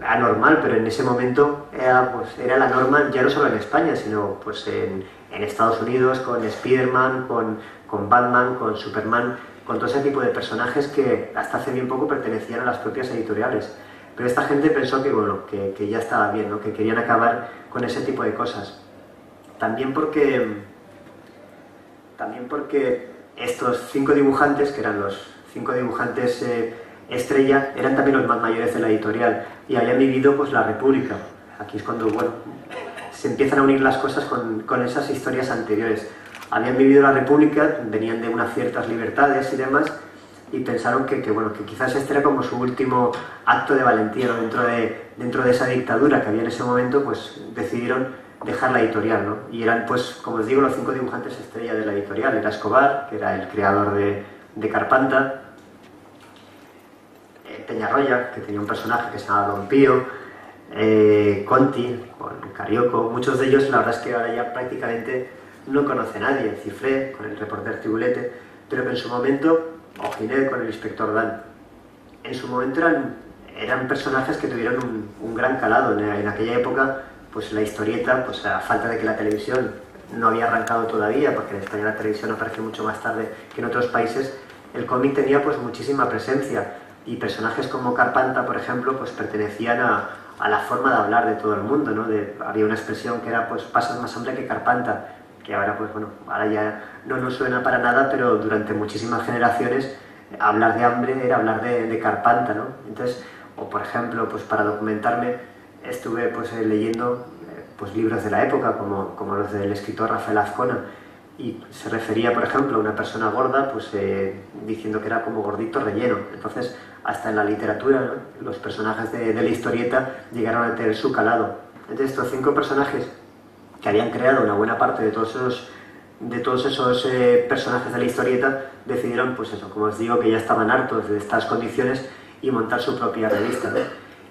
Speaker 3: anormal, pero en ese momento era la norma ya no solo en España, sino pues en Estados Unidos, con Spider-Man, con Batman, con Superman, con todo ese tipo de personajes que hasta hace bien poco pertenecían a las propias editoriales. Pero esta gente pensó que, bueno, que ya estaba bien, ¿no? Que querían acabar con ese tipo de cosas. También porque estos 5 dibujantes, que eran los 5 dibujantes estrella, eran también los más mayores de la editorial y habían vivido pues la República. Aquí es cuando, bueno, se empiezan a unir las cosas con esas historias anteriores. Habían vivido la República, venían de unas ciertas libertades y demás, y pensaron que quizás este era como su último acto de valentía, ¿no? dentro de esa dictadura que había en ese momento, pues decidieron dejar la editorial, ¿no? Y eran, pues, como os digo, los 5 dibujantes estrella de la editorial. Era Escobar, que era el creador de Carpanta, Peñarroya, que tenía un personaje que se llamaba Don Pío, Conti, con Carioco. Muchos de ellos, la verdad es que ahora ya prácticamente no conoce a nadie. Cifré, con el reporter Tribulete, pero que en su momento, o Ginel con el inspector Dan, en su momento eran personajes que tuvieron un gran calado. En aquella época, pues la historieta, pues a falta de que la televisión no había arrancado todavía, porque en España la televisión apareció mucho más tarde que en otros países, el cómic tenía pues muchísima presencia, y personajes como Carpanta, por ejemplo, pues pertenecían a la forma de hablar de todo el mundo, ¿no? Había una expresión que era, pues, pasas más hambre que Carpanta, que ahora, pues bueno, ahora ya no nos suena para nada, pero durante muchísimas generaciones hablar de hambre era hablar de Carpanta, ¿no? Entonces, o por ejemplo, pues para documentarme estuve pues leyendo pues libros de la época, como los del escritor Rafael Azcona, y se refería, por ejemplo, a una persona gorda, pues diciendo que era como gordito relleno. Entonces, hasta en la literatura, ¿no? Los personajes de la historieta llegaron a tener su calado. Entonces, estos 5 personajes que habían creado una buena parte de todos esos personajes de la historieta, decidieron, pues eso, como os digo, que ya estaban hartos de estas condiciones y montar su propia revista, ¿no?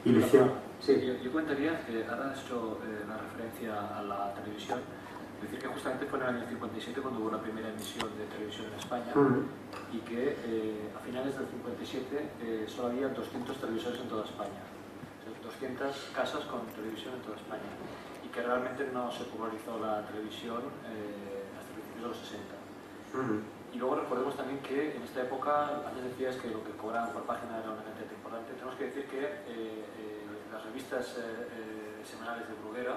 Speaker 3: Y lo hicieron.
Speaker 1: Sí. Yo comentaría que ahora has hecho una referencia a la televisión, decir que justamente fue en el año 57 cuando hubo la primera emisión de televisión en España, y que a finales del 57 solo había 200 televisores en toda España, o sea, 200 casas con televisión en toda España, y que realmente no se popularizó la televisión hasta principios de los 60. Y luego recordemos también que en esta época, antes decías que lo que cobraban por página era una cantidad importante. Tenemos que decir que las revistas semanales de Bruguera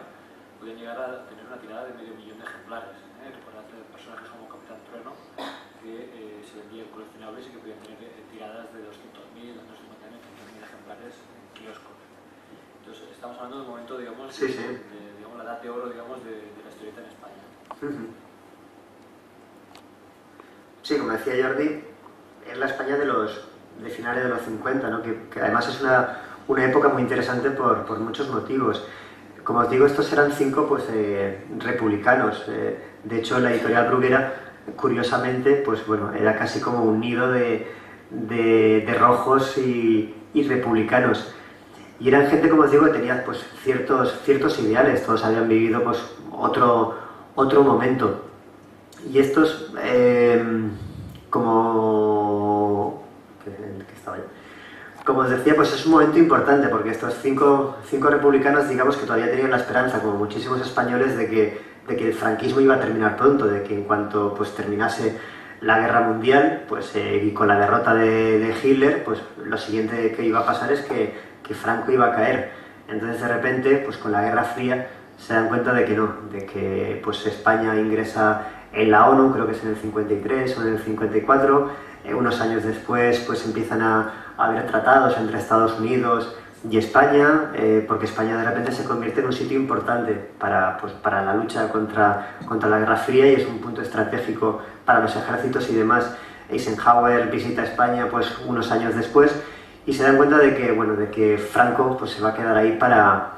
Speaker 1: podían llegar a tener una tirada de 500.000 de ejemplares. Recordad personajes como Capitán Trueno, que se vendían coleccionables y que podían tener tiradas de 200.000, 250.000, 300.000 ejemplares en kioscos. Entonces, estamos hablando de un momento, digamos,
Speaker 3: sí.
Speaker 1: digamos la edad de oro, digamos, de la historieta en España.
Speaker 3: Sí, como decía Jordi, es la España de finales de los 50, ¿no? que además es una época muy interesante por muchos motivos. Como os digo, estos eran 5 pues, republicanos. De hecho, la editorial Bruguera, curiosamente, pues bueno, era casi como un nido de rojos y republicanos. Y eran gente, como os digo, que tenía pues, ciertos ideales. Todos habían vivido pues, otro momento. Y estos, como os decía, pues es un momento importante porque estos cinco republicanos, digamos que todavía tenían la esperanza, como muchísimos españoles, de que el franquismo iba a terminar pronto, de que en cuanto pues terminase la guerra mundial, pues y con la derrota de Hitler, pues lo siguiente que iba a pasar es que Franco iba a caer. Entonces de repente, pues con la Guerra Fría se dan cuenta de que no, de que pues España ingresa en la ONU, creo que es en el 53 o en el 54. Unos años después pues empiezan a haber tratados entre Estados Unidos y España, porque España de repente se convierte en un sitio importante para la lucha contra la Guerra Fría y es un punto estratégico para los ejércitos y demás. Eisenhower visita España pues unos años después y se dan cuenta de que Franco pues se va a quedar ahí para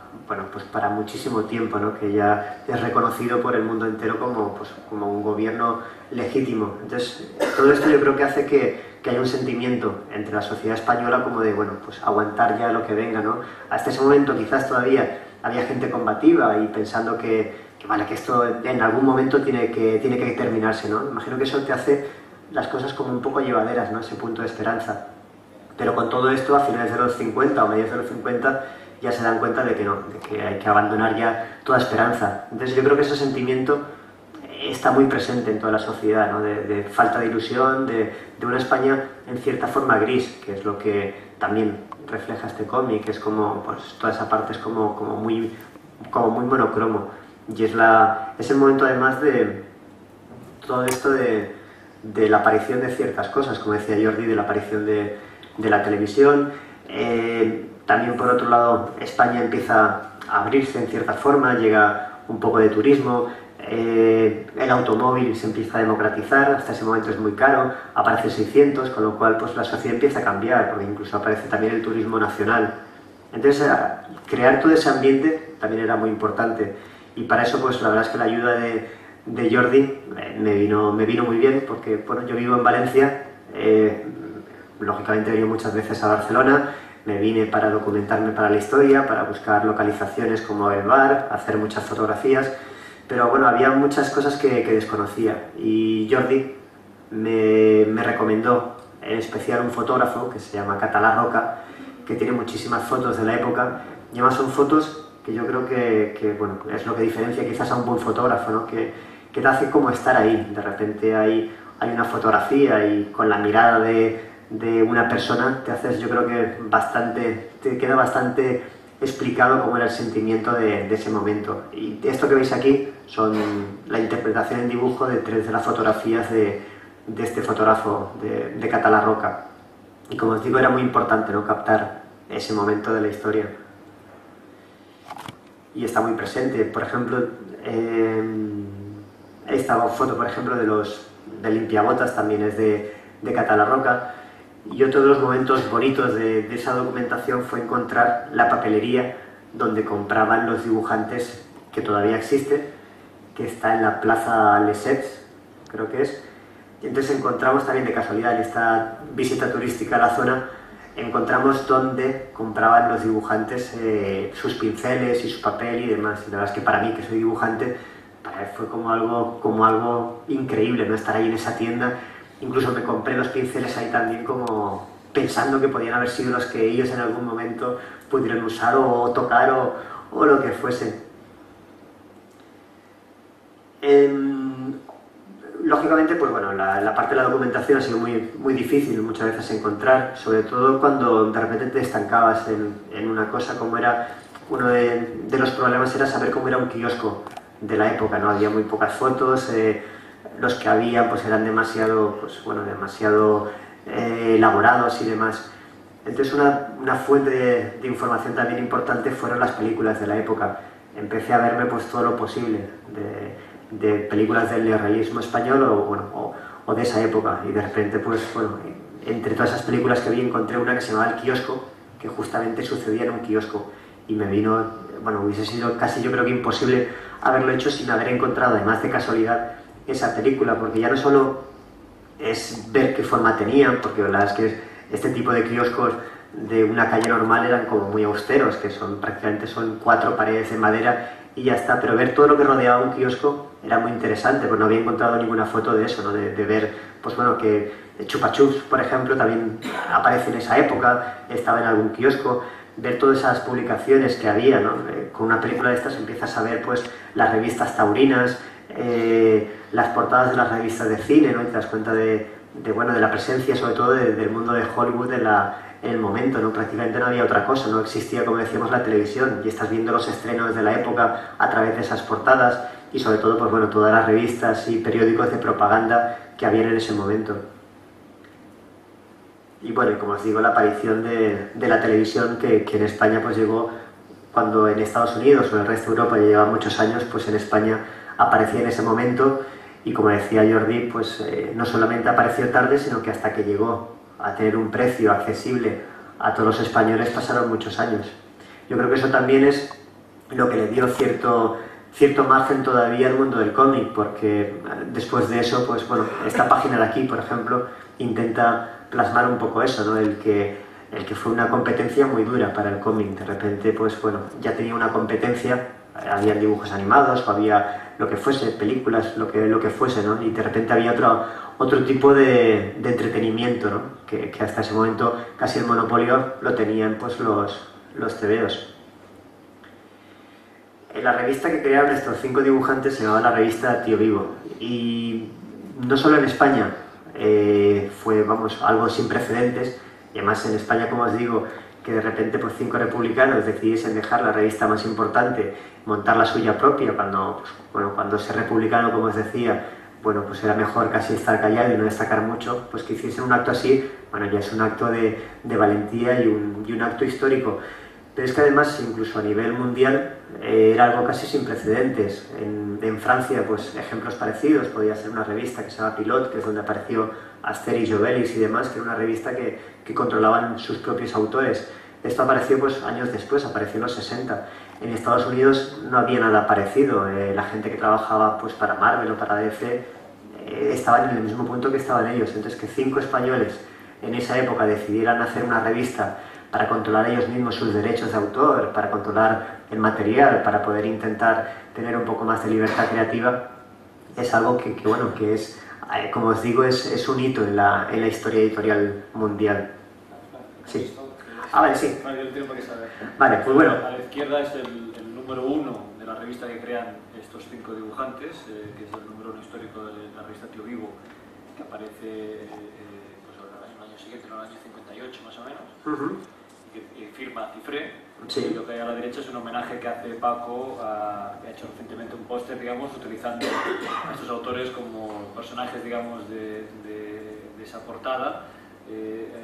Speaker 3: muchísimo tiempo, ¿no? Que ya es reconocido por el mundo entero como un gobierno legítimo. Entonces, todo esto yo creo que hace que haya un sentimiento entre la sociedad española como de, pues aguantar ya lo que venga, ¿no? Hasta ese momento quizás todavía había gente combativa y pensando que esto en algún momento tiene que terminarse, ¿no? Imagino que eso te hace las cosas como un poco llevaderas, ¿no? Ese punto de esperanza. Pero con todo esto, a finales de los 50 o mediados de los 50, ya se dan cuenta de que no, de que hay que abandonar ya toda esperanza. Entonces yo creo que ese sentimiento está muy presente en toda la sociedad, ¿no? De falta de ilusión, de una España en cierta forma gris, que es lo que también refleja este cómic, es como, pues toda esa parte es como muy monocromo. Y es el momento además de todo esto de la aparición de ciertas cosas, como decía Jordi, de la aparición de la televisión. También por otro lado España empieza a abrirse en cierta forma, llega un poco de turismo, el automóvil se empieza a democratizar, hasta ese momento es muy caro, aparece el 600, con lo cual pues la sociedad empieza a cambiar, porque incluso aparece también el turismo nacional. Entonces crear todo ese ambiente también era muy importante y para eso pues la verdad es que la ayuda de Jordi me vino muy bien, porque bueno, yo vivo en Valencia, lógicamente he venido muchas veces a Barcelona. Me vine para documentarme para la historia, para buscar localizaciones como el bar, hacer muchas fotografías, pero bueno, había muchas cosas que desconocía y Jordi me recomendó en especial un fotógrafo que se llama Català Roca, que tiene muchísimas fotos de la época y además son fotos que yo creo que bueno, es lo que diferencia quizás a un buen fotógrafo, ¿no? Que te hace como estar ahí, de repente hay una fotografía y con la mirada de una persona te haces, yo creo que te queda bastante explicado cómo era el sentimiento de ese momento. Y esto que veis aquí son la interpretación en dibujo de 3 de las fotografías de este fotógrafo de Català Roca. Y como os digo, era muy importante, ¿no? Captar ese momento de la historia. Y está muy presente. Por ejemplo, esta foto, por ejemplo, de limpiabotas también es de Català Roca. Y otro de los momentos bonitos de esa documentación fue encontrar la papelería donde compraban los dibujantes, que todavía existe, que está en la Plaza Lesseps, creo que es. Y entonces encontramos también de casualidad en esta visita turística a la zona, encontramos donde compraban los dibujantes sus pinceles y su papel y demás. Y la verdad es que para mí, que soy dibujante, fue como algo increíble, ¿no? Estar ahí en esa tienda. Incluso me compré los pinceles ahí también como pensando que podían haber sido los que ellos en algún momento pudieran usar o tocar o lo que fuese. Lógicamente, pues bueno, la parte de la documentación ha sido muy difícil muchas veces encontrar, sobre todo cuando de repente te estancabas en una cosa como era, uno de los problemas era saber cómo era un kiosco de la época, ¿no? Había muy pocas fotos, los que había pues eran demasiado elaborados y demás. Entonces una fuente de información también importante fueron las películas de la época. Empecé a verme pues todo lo posible de películas del neorrealismo español o de esa época y de repente pues bueno, entre todas esas películas que vi encontré una que se llamaba El Kiosco, que justamente sucedía en un kiosco y me vino, bueno, hubiese sido casi yo creo que imposible haberlo hecho sin haber encontrado además de casualidad esa película, porque ya no solo es ver qué forma tenían, porque la verdad es que este tipo de kioscos de una calle normal eran como muy austeros, que prácticamente son 4 paredes de madera y ya está, pero ver todo lo que rodeaba un kiosco era muy interesante, pues no había encontrado ninguna foto de eso, ¿no? De ver, pues bueno, que Chupa Chups, por ejemplo, también aparece en esa época, estaba en algún kiosco, ver todas esas publicaciones que había, ¿no? Con una película de estas empiezas a ver pues las revistas taurinas, las portadas de las revistas de cine, ¿no? Y te das cuenta bueno, de la presencia sobre todo del mundo de Hollywood en el momento, ¿no? Prácticamente no había otra cosa, no existía, como decíamos, la televisión, y estás viendo los estrenos de la época a través de esas portadas y sobre todo, pues bueno, todas las revistas y periódicos de propaganda que había en ese momento. Y bueno, como os digo, la aparición de la televisión que en España pues llegó cuando en Estados Unidos o en el resto de Europa ya lleva muchos años, pues en España aparecía en ese momento y como decía Jordi, pues no solamente apareció tarde, sino que hasta que llegó a tener un precio accesible a todos los españoles pasaron muchos años. Yo creo que eso también es lo que le dio cierto margen todavía al mundo del cómic, porque después de eso, pues bueno, esta página de aquí, por ejemplo, intenta plasmar un poco eso, ¿no? El que fue una competencia muy dura para el cómic. De repente, pues bueno, ya tenía una competencia, había dibujos animados o había lo que fuese, películas, lo que fuese, ¿no? Y de repente había otro tipo de entretenimiento, ¿no? Que hasta ese momento casi el monopolio lo tenían pues los tebeos. La revista que crearon estos 5 dibujantes se llamaba la revista Tío Vivo, y no solo en España, fue, vamos, algo sin precedentes, y además en España, como os digo, que de repente pues 5 republicanos decidiesen dejar la revista más importante, montar la suya propia, cuando, pues, bueno, cuando ser republicano, como os decía, bueno, pues era mejor casi estar callado y no destacar mucho, pues que hiciesen un acto así, bueno, ya es un acto de valentía y un acto histórico. Pero es que además, incluso a nivel mundial, era algo casi sin precedentes. En Francia, pues ejemplos parecidos, podía ser una revista que se llama Pilot, que es donde apareció Asterix, Obelix y demás, que era una revista que controlaban sus propios autores. Esto apareció pues años después, apareció en los 60. En Estados Unidos no había nada parecido. La gente que trabajaba pues para Marvel o para DC estaban en el mismo punto que estaban ellos. Entonces, que 5 españoles en esa época decidieran hacer una revista para controlar ellos mismos sus derechos de autor, para controlar el material, para poder intentar tener un poco más de libertad creativa, es algo que bueno, que es, como os digo, es un hito en la historia editorial mundial. Sí. Ah, vale, sí. Vale, pues bueno.
Speaker 1: A la izquierda es el número 1 de la revista que crean estos 5 dibujantes, que es el número 1 histórico de la revista Tío Vivo, que aparece pues en el año siguiente, en el año 58 más o menos. Que firma Cifré.
Speaker 3: Sí.
Speaker 1: Y lo que hay a la derecha es un homenaje que hace Paco, que ha hecho recientemente un póster, digamos, utilizando a estos autores como personajes, digamos, de esa portada,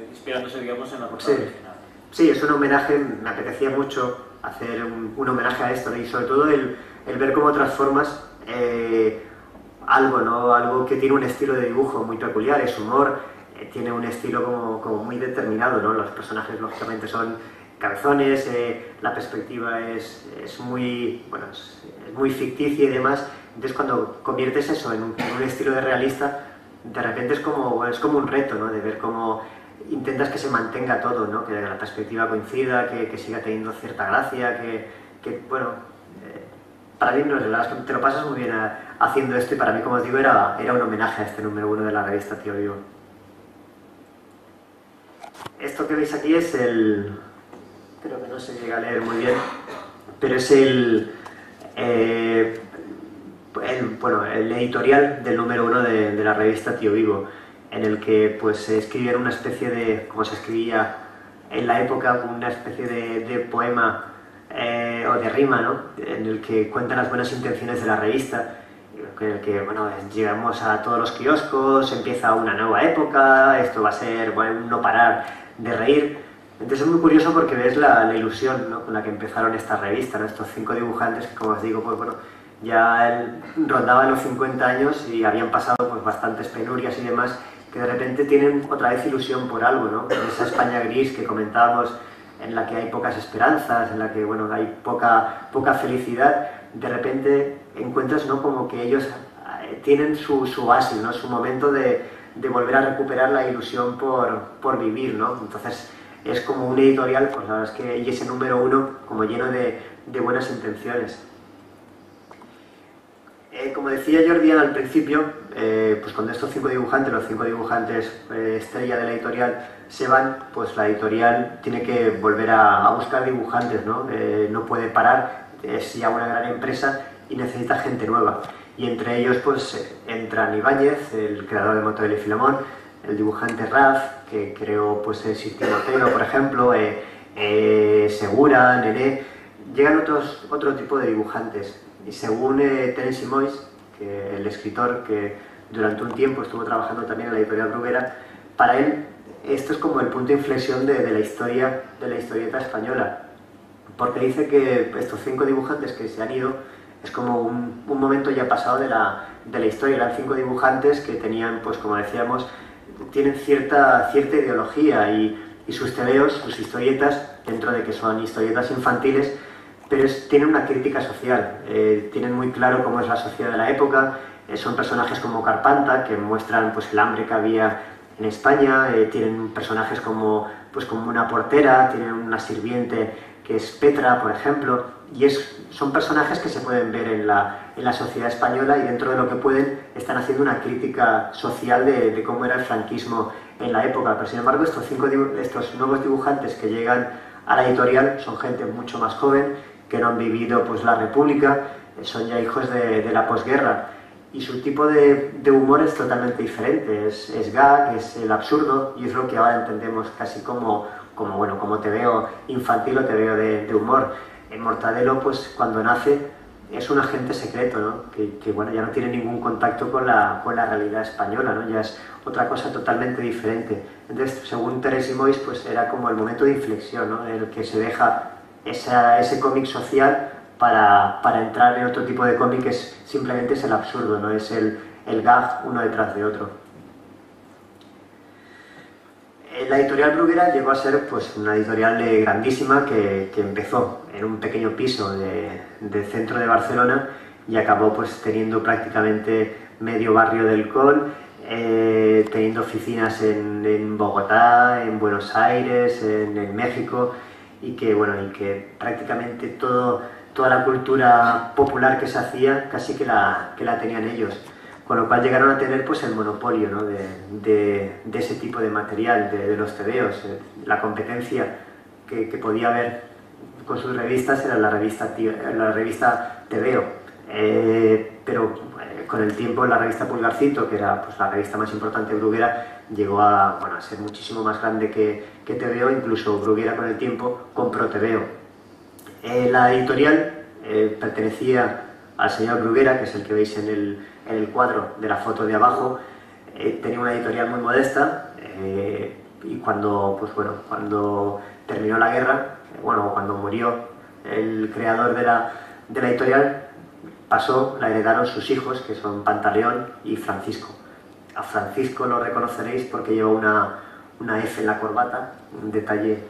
Speaker 1: inspirándose, digamos, en la portada original.
Speaker 3: Sí, es un homenaje, me apetecía mucho hacer un homenaje a esto, ¿no? Y sobre todo el ver cómo transformas algo, ¿no? Algo que tiene un estilo de dibujo muy peculiar, es humor, tiene un estilo como muy determinado, ¿no? Los personajes lógicamente son cabezones, la perspectiva es muy, bueno, es muy ficticia y demás. Entonces cuando conviertes eso en un estilo de realista, de repente es como un reto, ¿no? De ver cómo intentas que se mantenga todo, ¿no? Que la perspectiva coincida, que siga teniendo cierta gracia, que bueno, para mí no, la verdad es que te lo pasas muy bien haciendo esto, y para mí, como os digo, era un homenaje a este número 1 de la revista Tío Vivo. Esto que veis aquí es creo que no se llega a leer muy bien, pero es el editorial del número 1 de la revista Tío Vivo, en el que pues se escribía una especie de, como se escribía en la época, una especie de poema o de rima, ¿no? En el que cuentan las buenas intenciones de la revista, en el que, bueno, llegamos a todos los kioscos, empieza una nueva época, esto va a ser, bueno, un no parar de reír. Entonces es muy curioso porque ves la ilusión, ¿no? Con la que empezaron esta revista, ¿no? Estos 5 dibujantes que, como os digo, pues bueno, ya rondaban los 50 años y habían pasado pues bastantes penurias y demás, que de repente tienen otra vez ilusión por algo, ¿no? En esa España gris que comentábamos, en la que hay pocas esperanzas, en la que, bueno, hay poca felicidad, de repente encuentras, ¿no? Como que ellos tienen su oasis, ¿no? Su momento de volver a recuperar la ilusión por vivir, ¿no? Entonces es como un editorial, pues la verdad es que, y ese número 1 como lleno de buenas intenciones. Como decía Jordi al principio, pues cuando estos 5 dibujantes, los 5 dibujantes estrella de la editorial se van, pues la editorial tiene que volver a buscar dibujantes, ¿no? No puede parar, es ya una gran empresa y necesita gente nueva. Y entre ellos pues entran Ibáñez, el creador de Mortadelo y Filemón, el dibujante Raf, que creó pues el Sistema Otero, por ejemplo, Segura, Nené. Llegan otro tipo de dibujantes. Y según Terence Moix, que el escritor que durante un tiempo estuvo trabajando también en la editorial Bruguera, para él esto es como el punto de inflexión de la historia de la historieta española, porque dice que estos 5 dibujantes que se han ido es como un momento ya pasado de la historia. Eran 5 dibujantes que tenían, pues como decíamos, tienen cierta ideología y sus tebeos, sus historietas, dentro de que son historietas infantiles, pero tienen una crítica social, tienen muy claro cómo es la sociedad de la época. Son personajes como Carpanta, que muestran pues el hambre que había en España. Tienen personajes como una portera, tienen una sirviente que es Petra, por ejemplo, y son personajes que se pueden ver en la sociedad española, y dentro de lo que pueden están haciendo una crítica social de cómo era el franquismo en la época. Pero sin embargo estos nuevos dibujantes que llegan a la editorial son gente mucho más joven, que no han vivido pues la República, son ya hijos de la posguerra, y su tipo de humor es totalmente diferente, es gag, es el absurdo, y es lo que ahora entendemos casi como tebeo infantil o tebeo de humor. En Mortadelo, pues cuando nace es un agente secreto, ¿no? que bueno, ya no tiene ningún contacto con la realidad española, ¿no? Ya es otra cosa totalmente diferente. Entonces, según Terence Moix, pues era como el momento de inflexión, ¿no? En el que se deja ese cómic social para entrar en otro tipo de cómic, que simplemente es el absurdo, no es el gag uno detrás de otro. La editorial Bruguera llegó a ser pues una editorial grandísima que empezó en un pequeño piso del centro de Barcelona y acabó pues teniendo prácticamente medio barrio del Col, teniendo oficinas en Bogotá, en Buenos Aires, en México, y que prácticamente toda la cultura popular que se hacía casi que la tenían ellos, con lo cual llegaron a tener pues el monopolio, ¿no? de ese tipo de material, de los tebeos. La competencia que podía haber con sus revistas era la revista Tebeo, pero con el tiempo la revista Pulgarcito, que era pues la revista más importante de Bruguera, llegó a ser muchísimo más grande que Tebeo. Incluso Bruguera con el tiempo compró Tebeo. La editorial pertenecía al señor Bruguera, que es el que veis en el cuadro de la foto de abajo. Tenía una editorial muy modesta, y cuando terminó la guerra, cuando murió el creador de la editorial, la heredaron sus hijos, que son Pantaleón y Francisco. A Francisco lo reconoceréis porque lleva una F en la corbata, un detalle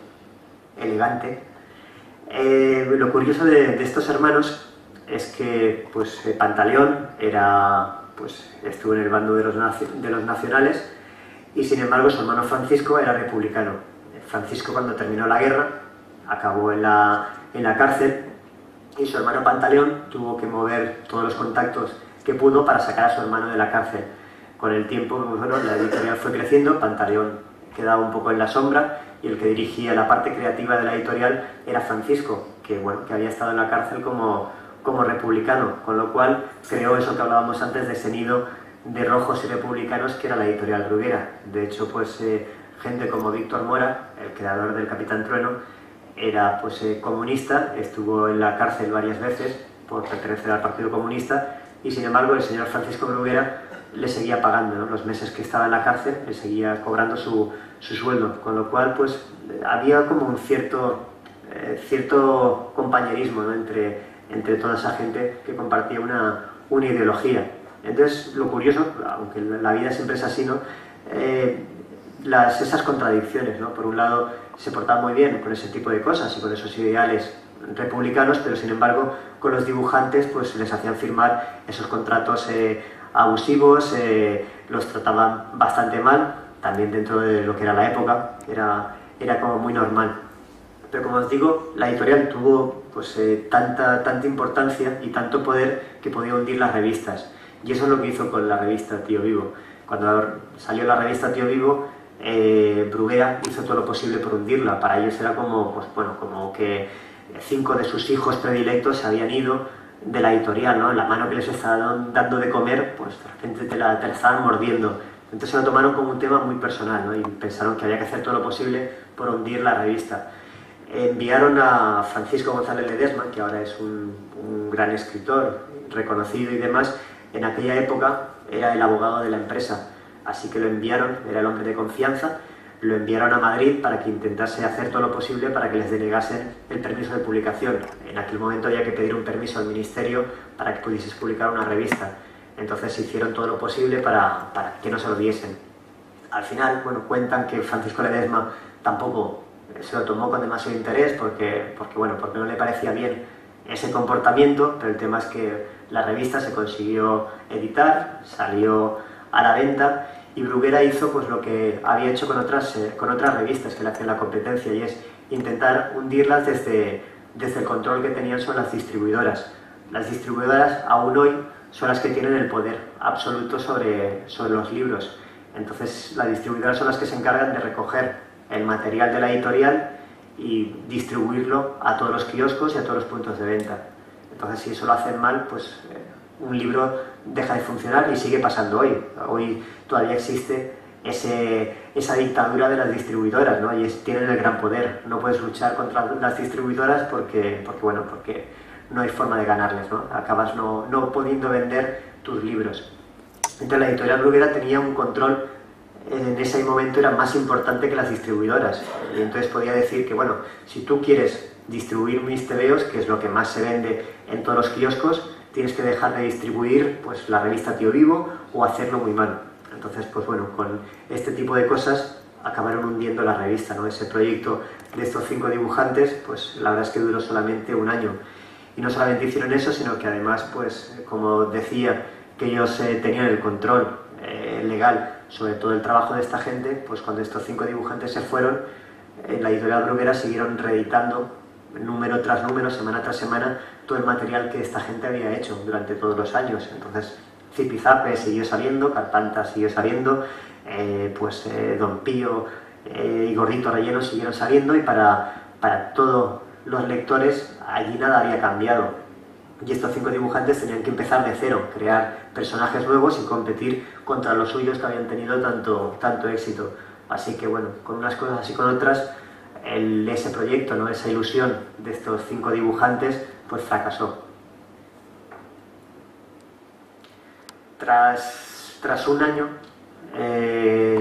Speaker 3: elegante. Lo curioso de estos hermanos es que Pantaleón estuvo en el bando de los nacionales, y sin embargo su hermano Francisco era republicano. Francisco, cuando terminó la guerra, acabó en la cárcel, y su hermano Pantaleón tuvo que mover todos los contactos que pudo para sacar a su hermano de la cárcel. Con el tiempo, la editorial fue creciendo, Pantaleón quedaba un poco en la sombra, y el que dirigía la parte creativa de la editorial era Francisco, que había estado en la cárcel como republicano, con lo cual creó eso que hablábamos antes de ese nido de rojos y republicanos que era la editorial Bruguera. De hecho, gente como Víctor Mora, el creador del Capitán Trueno, era comunista, estuvo en la cárcel varias veces por pertenecer al Partido Comunista, y sin embargo el señor Francisco Bruguera le seguía pagando, ¿no? Los meses que estaba en la cárcel le seguía cobrando su sueldo, con lo cual había como un cierto compañerismo, ¿no? entre toda esa gente que compartía una ideología. Entonces, lo curioso, aunque la vida siempre es así, ¿no? Esas contradicciones, ¿no? Por un lado, se portaban muy bien con ese tipo de cosas y con esos ideales republicanos, pero sin embargo, con los dibujantes les hacían firmar esos contratos abusivos, los trataban bastante mal, también dentro de lo que era la época, era como muy normal. Pero como os digo, la editorial tuvo pues, tanta importancia y tanto poder que podía hundir las revistas. Y eso es lo que hizo con la revista Tío Vivo. Cuando salió la revista Tío Vivo, Bruguera hizo todo lo posible por hundirla. Para ellos era como, pues, bueno, como que 5 de sus hijos predilectos se habían ido de la editorial, ¿no? La mano que les estaban dando de comer, pues de repente te la estaban mordiendo. Entonces se lo tomaron como un tema muy personal, ¿no? Y pensaron que había que hacer todo lo posible por hundir la revista. Enviaron a Francisco González Ledesma, que ahora es un gran escritor, reconocido y demás. En aquella época era el abogado de la empresa, así que lo enviaron, era el hombre de confianza, lo enviaron a Madrid para que intentase hacer todo lo posible para que les denegasen el permiso de publicación. En aquel momento había que pedir un permiso al ministerio para que pudieses publicar una revista. Entonces hicieron todo lo posible para que no se lo diesen. Al final, bueno, cuentan que Francisco Ledesma tampoco se lo tomó con demasiado interés porque no le parecía bien ese comportamiento, pero el tema es que la revista se consiguió editar, salió a la venta y Bruguera hizo pues lo que había hecho con otras revistas que le hacían la competencia, y es intentar hundirlas desde el control que tenían sobre las distribuidoras. Las distribuidoras aún hoy son las que tienen el poder absoluto sobre los libros. Entonces las distribuidoras son las que se encargan de recoger el material de la editorial y distribuirlo a todos los kioscos y a todos los puntos de venta. Entonces si eso lo hacen mal, pues un libro deja de funcionar, y sigue pasando hoy. Hoy todavía existe esa dictadura de las distribuidoras, ¿no? Y tienen el gran poder. No puedes luchar contra las distribuidoras porque no hay forma de ganarles, ¿no? Acabas no pudiendo vender tus libros. Entonces la editorial Bruguera tenía un control, en ese momento era más importante que las distribuidoras, y entonces podía decir que, bueno, si tú quieres distribuir mis tebeos, que es lo que más se vende en todos los kioscos, tienes que dejar de distribuir pues la revista Tío Vivo o hacerlo muy mal. Entonces, pues bueno, con este tipo de cosas acabaron hundiendo la revista, ¿no? Ese proyecto de estos 5 dibujantes, pues la verdad es que duró solamente un año. Y no solamente hicieron eso, sino que además, pues como decía, que ellos tenían el control legal sobre todo el trabajo de esta gente, pues cuando estos 5 dibujantes se fueron, en la editorial Bruguera siguieron reeditando número tras número, semana tras semana, todo el material que esta gente había hecho durante todos los años. Entonces Zipizape siguió saliendo, Carpanta siguió saliendo, Don Pío y Gordito Relleno siguieron saliendo, y para todos los lectores allí nada había cambiado. Y estos 5 dibujantes tenían que empezar de cero, crear personajes nuevos y competir contra los suyos que habían tenido tanto éxito. Así que bueno, con unas cosas y con otras, ese proyecto, ¿no? Esa ilusión de estos 5 dibujantes, pues fracasó. Tras un año,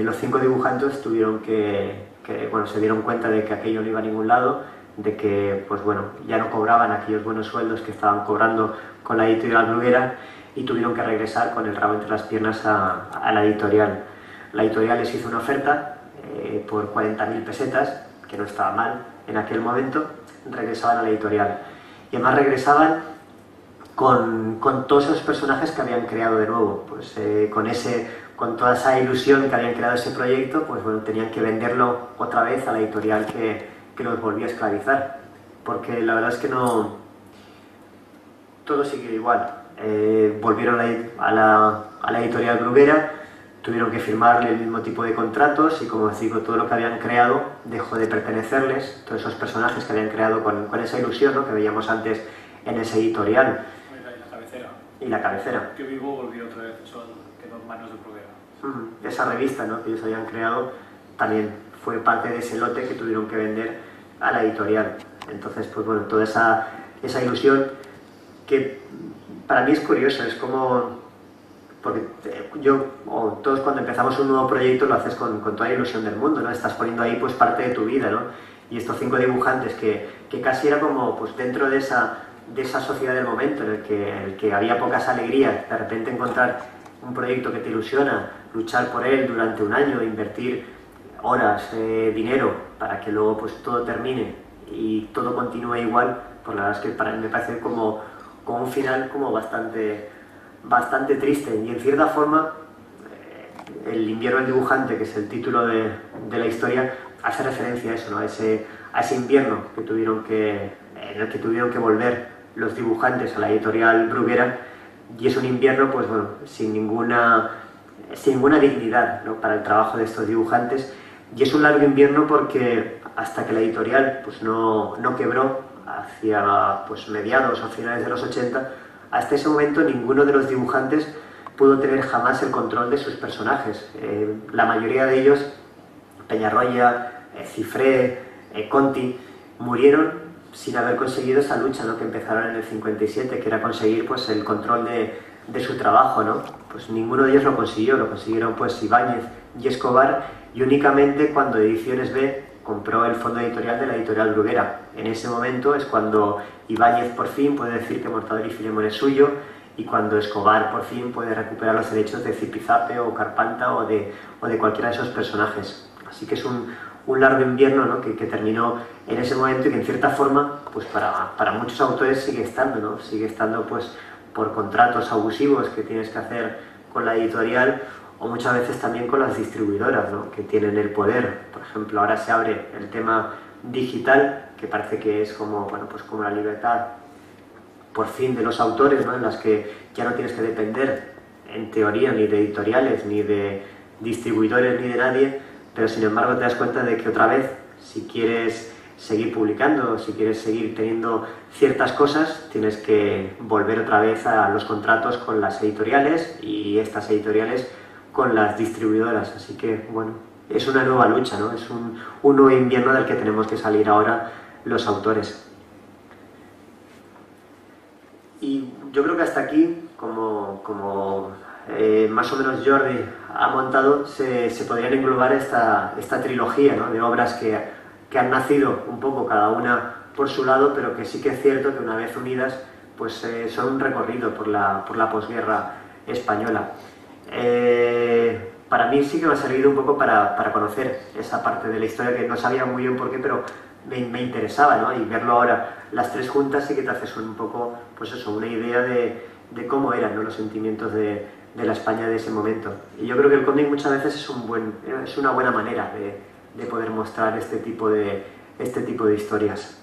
Speaker 3: los 5 dibujantes tuvieron se dieron cuenta de que aquello no iba a ningún lado, de que pues bueno, ya no cobraban aquellos buenos sueldos que estaban cobrando con la editorial Bruguera, y tuvieron que regresar con el rabo entre las piernas a la editorial. La editorial les hizo una oferta por 40.000 pesetas, que no estaba mal en aquel momento. Regresaban a la editorial, y además regresaban con todos esos personajes que habían creado de nuevo, pues con toda esa ilusión que habían creado ese proyecto, pues bueno, tenían que venderlo otra vez a la editorial que los volvía a esclavizar, porque la verdad es que no todo siguió igual. Volvieron a la editorial Bruguera, tuvieron que firmarle el mismo tipo de contratos, y como os digo, todo lo que habían creado dejó de pertenecerles, todos esos personajes que habían creado con esa ilusión, ¿no?, que veíamos antes en ese editorial. Y la cabecera.
Speaker 1: Que Vivo volvió otra vez, quedó en manos de Bruguera.
Speaker 3: Esa revista, ¿no?, que ellos habían creado también fue parte de ese lote que tuvieron que vender a la editorial. Entonces, pues bueno, toda esa ilusión, que para mí es curioso, es como, porque todos cuando empezamos un nuevo proyecto lo haces con toda la ilusión del mundo, ¿no? Estás poniendo ahí pues parte de tu vida, ¿no? Y estos 5 dibujantes que casi era como pues dentro de esa sociedad del momento en el que había pocas alegrías, de repente encontrar un proyecto que te ilusiona, luchar por él durante un año, invertir horas, dinero, para que luego pues todo termine y todo continúe igual, pues la verdad es que me parece como un final como bastante triste. Y en cierta forma El invierno del dibujante, que es el título de la historia, hace referencia a eso, ¿no? A a ese invierno en el que tuvieron que volver los dibujantes a la editorial Bruguera, y es un invierno pues bueno, sin ninguna dignidad, ¿no?, para el trabajo de estos dibujantes, y es un largo invierno porque hasta que la editorial pues no quebró hacia pues mediados o finales de los 80, hasta ese momento ninguno de los dibujantes pudo tener jamás el control de sus personajes. La mayoría de ellos, Peñarroya, Cifré, Conti, murieron sin haber conseguido esa lucha, ¿no?, que empezaron en el 57, que era conseguir pues el control de su trabajo, ¿no? Pues ninguno de ellos lo consiguió, lo consiguieron pues Ibáñez y Escobar, y únicamente cuando Ediciones B compró el fondo editorial de la editorial Bruguera. En ese momento es cuando Ibáñez por fin puede decir que Mortadelo y Filemón es suyo, y cuando Escobar por fin puede recuperar los derechos de Zipizape o Carpanta o de cualquiera de esos personajes. Así que es un largo invierno, ¿no?, que terminó en ese momento, y que en cierta forma pues para muchos autores sigue estando, ¿no? Sigue estando pues por contratos abusivos que tienes que hacer con la editorial, o muchas veces también con las distribuidoras, ¿no?, que tienen el poder. Por ejemplo, ahora se abre el tema digital, que parece que es como, bueno, pues como la libertad por fin de los autores, ¿no?, en las que ya no tienes que depender en teoría ni de editoriales, ni de distribuidores, ni de nadie, pero sin embargo te das cuenta de que otra vez, si quieres seguir publicando, si quieres seguir teniendo ciertas cosas, tienes que volver otra vez a los contratos con las editoriales, y estas editoriales con las distribuidoras. Así que, bueno, es una nueva lucha, ¿no? Es un nuevo invierno del que tenemos que salir ahora los autores. Y yo creo que hasta aquí, como más o menos Jordi ha montado, se podrían englobar esta trilogía, ¿no?, de obras que han nacido un poco cada una por su lado, pero que sí que es cierto que una vez unidas pues son un recorrido por la posguerra española. Para mí sí que me ha servido un poco para conocer esa parte de la historia que no sabía muy bien por qué, pero me interesaba, ¿no? Y verlo ahora, las tres juntas, sí que te haces un poco, pues eso, una idea de cómo eran, ¿no?, los sentimientos de la España de ese momento. Y yo creo que el cómic muchas veces es una buena manera de poder mostrar este tipo de historias.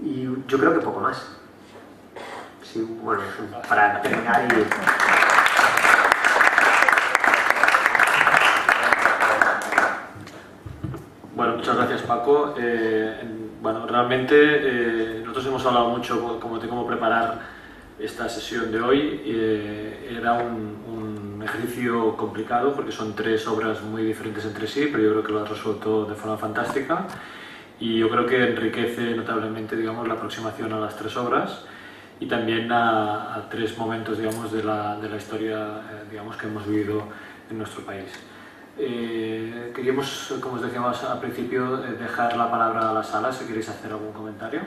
Speaker 3: Y yo creo que poco más. Sí, bueno, para terminar y...
Speaker 1: Bueno, muchas gracias, Paco. Bueno, realmente nosotros hemos hablado mucho de cómo preparar esta sesión de hoy. Era un ejercicio complicado porque son tres obras muy diferentes entre sí, pero yo creo que lo has resuelto de forma fantástica, y yo creo que enriquece notablemente, digamos, la aproximación a las tres obras, y también a tres momentos, digamos, de la historia, digamos, que hemos vivido en nuestro país. Queríamos, como os decíamos al principio, dejar la palabra a la sala, si queréis hacer algún comentario.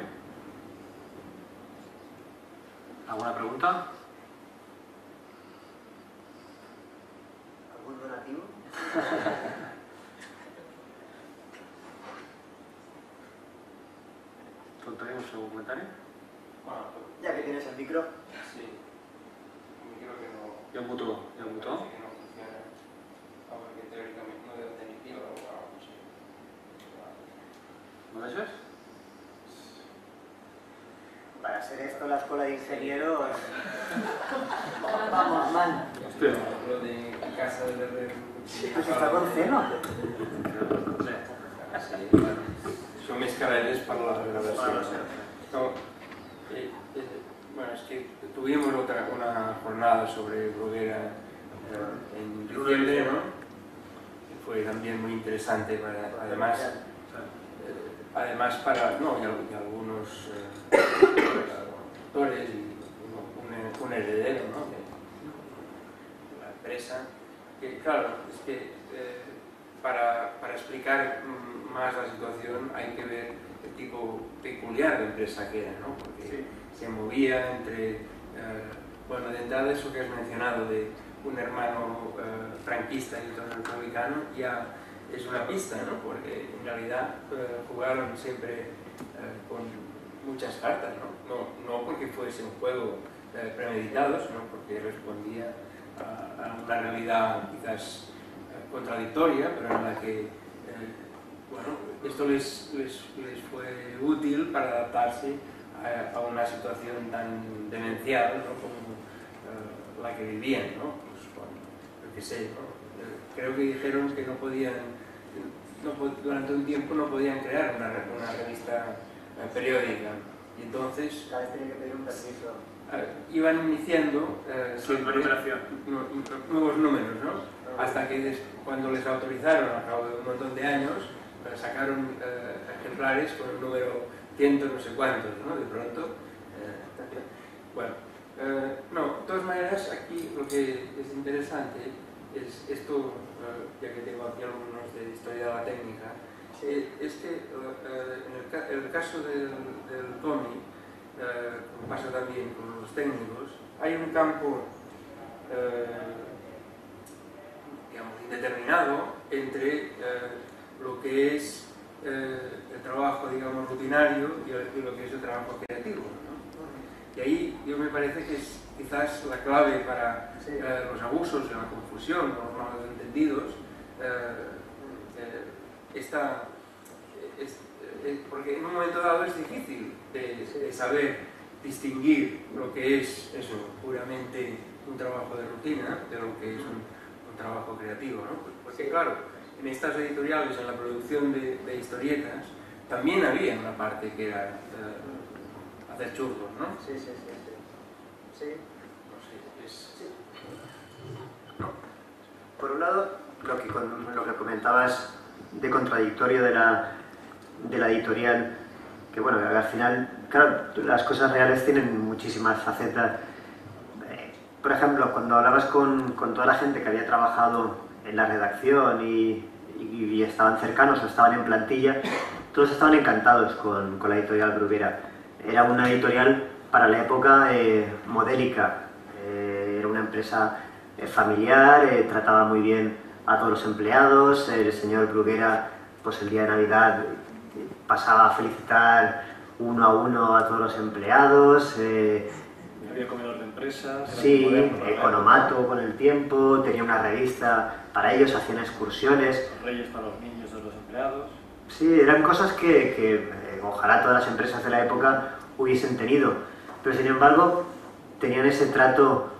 Speaker 1: ¿Alguna pregunta?
Speaker 3: ¿Algún donativo?
Speaker 1: ¿Tenemos algún comentario?
Speaker 4: Bueno,
Speaker 3: Ya que tienes el micro.
Speaker 4: sí. El micro que no...
Speaker 1: Ya mutó.
Speaker 4: Que no funciona. Ahora que teóricamente no debe tener pila o algo así.
Speaker 1: ¿No lo ves?
Speaker 3: Para ser esto la escuela de ingenieros... Vamos, man.
Speaker 1: Hostia.
Speaker 4: Lo de casa del herrero.
Speaker 3: Pues está con ceno.
Speaker 4: Sí, bueno. Son mis carreras para la grabación. No, bueno, es que tuvimos una jornada sobre Bruguera en diciembre, ¿no? Que fue también muy interesante, además para y algunos autores y un heredero, ¿no?, de la empresa. Que, claro, es que para explicar más la situación hay que ver el tipo peculiar de empresa que era, ¿no? Porque
Speaker 1: sí,
Speaker 4: se movía entre, bueno, de entrada eso que has mencionado de un hermano franquista y otro republicano, ya es una pista, ¿no? Porque en realidad jugaron siempre con muchas cartas, no porque fuese un juego premeditado, sino porque respondía a una realidad quizás contradictoria, pero en la que bueno, esto les fue útil para adaptarse a una situación tan demencial, ¿no?, como la que vivían, ¿no? Pues, bueno, yo qué sé, ¿no? Creo que dijeron que no podían, durante un tiempo no podían crear una revista periódica, y entonces
Speaker 3: cada vez tenía que pedir un permiso.
Speaker 4: Iban iniciando siempre nuevos números, ¿no? Hasta que cuando les autorizaron, a cabo de un montón de años, sacaron ejemplares con el número ciento no sé cuántos, ¿no? De pronto. Bueno, no, de todas maneras, aquí lo que es interesante es esto, ya que tengo aquí algunos de historia de la técnica, es que en el caso del cómic, como pasa también con los técnicos, hay un campo digamos, indeterminado entre lo que es el trabajo, digamos, rutinario y lo que es el trabajo creativo, ¿no? Y ahí yo me parece que es quizás la clave para los abusos, la confusión, los malos entendidos, porque en un momento dado es difícil de saber distinguir lo que es eso, puramente un trabajo de rutina, de lo que es un trabajo creativo, ¿no? Porque claro, en estas editoriales, en la producción de historietas, también había una parte que era hacer churros, ¿no?
Speaker 3: Sí.
Speaker 4: No sé,
Speaker 3: Por un lado, lo que comentabas de contradictorio de la editorial, que bueno, al final, claro, las cosas reales tienen muchísimas facetas. Por ejemplo, cuando hablabas con toda la gente que había trabajado en la redacción y estaban cercanos o estaban en plantilla, todos estaban encantados con la editorial Bruguera. Era una editorial para la época modélica, era una empresa familiar, trataba muy bien a todos los empleados. El señor Bruguera, pues el día de Navidad pasaba a felicitar uno a uno a todos los empleados.
Speaker 1: Había comedor de empresas.
Speaker 3: Sí, economato con el tiempo, tenía una revista para ellos, hacían excursiones.
Speaker 1: Los reyes para los niños de los empleados.
Speaker 3: Sí, eran cosas que ojalá todas las empresas de la época hubiesen tenido, pero sin embargo tenían ese trato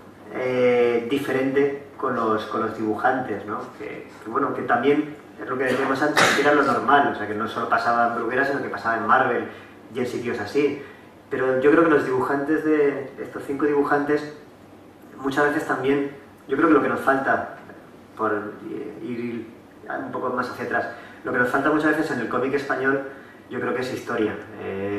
Speaker 3: diferente con los dibujantes, ¿no? Que bueno, que también es lo que decíamos antes, que era lo normal, o sea, que no solo pasaba en Bruguera, sino que pasaba en Marvel y en sitios así. Pero yo creo que los dibujantes estos 5 dibujantes, muchas veces también, yo creo que lo que nos falta, por ir un poco más hacia atrás, lo que nos falta muchas veces en el cómic español, yo creo que es historia.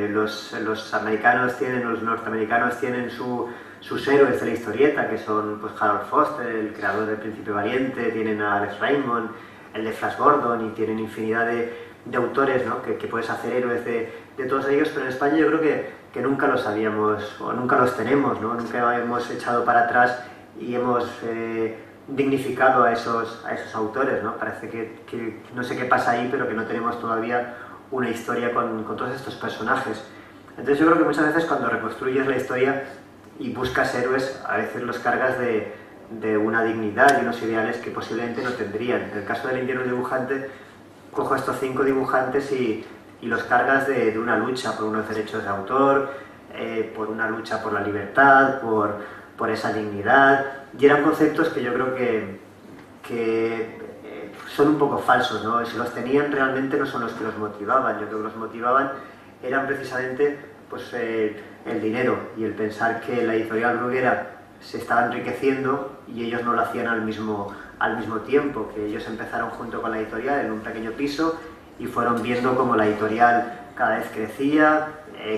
Speaker 3: Los americanos tienen, los norteamericanos tienen sus héroes de la historieta, que son pues Harold Foster, el creador del Príncipe Valiente, tienen a Alex Raymond, el de Flash Gordon, y tienen infinidad de autores, ¿no? que puedes hacer héroes de todos ellos, pero en España yo creo que nunca los habíamos, o nunca los tenemos, ¿no? Nunca hemos echado para atrás y hemos dignificado a esos autores, ¿no? Parece que no sé qué pasa ahí, pero que no tenemos todavía una historia con todos estos personajes. Entonces yo creo que muchas veces cuando reconstruyes la historia y buscas héroes, a veces los cargas de una dignidad y unos ideales que posiblemente no tendrían. En el caso del Invierno Dibujante, cojo a estos 5 dibujantes y los cargas de una lucha por unos derechos de autor, por una lucha por la libertad, por esa dignidad, y eran conceptos que yo creo que son un poco falsos, ¿no? Si los tenían realmente no son los que los motivaban. Yo creo que los motivaban eran precisamente pues, el dinero y el pensar que la editorial Bruguera se estaba enriqueciendo y ellos no lo hacían al mismo tiempo, que ellos empezaron junto con la editorial en un pequeño piso y fueron viendo cómo la editorial cada vez crecía,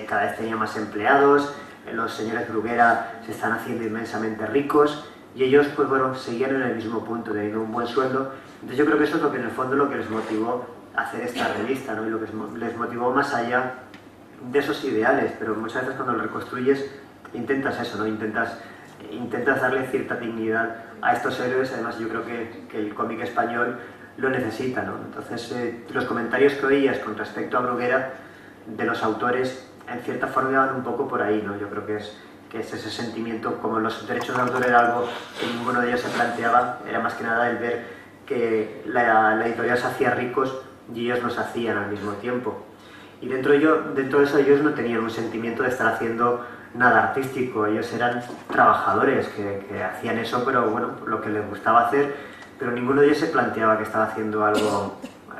Speaker 3: cada vez tenía más empleados, los señores Bruguera se están haciendo inmensamente ricos y ellos pues bueno, seguían en el mismo punto, teniendo un buen sueldo. Entonces yo creo que eso es lo que en el fondo lo que les motivó a hacer esta revista, ¿no? Y lo que les motivó más allá de esos ideales, pero muchas veces cuando lo reconstruyes intentas eso, ¿no? Intentas darle cierta dignidad a estos héroes. Además yo creo que el cómic español lo necesita, ¿no? Entonces los comentarios que oías con respecto a Bruguera de los autores en cierta forma iban un poco por ahí, ¿no? Yo creo que es ese sentimiento, como los derechos de autor era algo que ninguno de ellos se planteaba, era más que nada el ver que la editorial se hacía ricos y ellos los hacían al mismo tiempo. Y dentro de eso ellos no tenían un sentimiento de estar haciendo nada artístico, ellos eran trabajadores que hacían eso, pero bueno, lo que les gustaba hacer, pero ninguno de ellos se planteaba que estaba haciendo algo.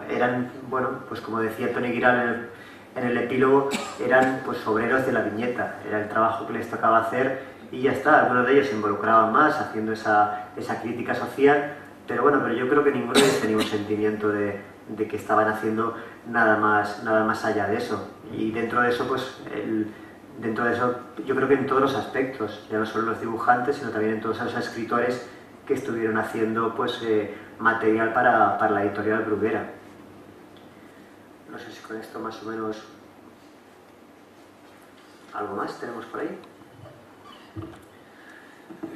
Speaker 3: Eran, bueno, pues como decía Toni Giral en el epílogo, eran pues obreros de la viñeta, era el trabajo que les tocaba hacer y ya está. Algunos de ellos se involucraban más haciendo esa crítica social, pero bueno, pero yo creo que ninguno de ellos tenía un sentimiento de que estaban haciendo nada más allá de eso. Y dentro de eso, pues dentro de eso, yo creo que en todos los aspectos, ya no solo los dibujantes, sino también en todos esos escritores que estuvieron haciendo pues material para la editorial Bruguera. No sé si con esto más o menos... ¿Algo más tenemos por ahí?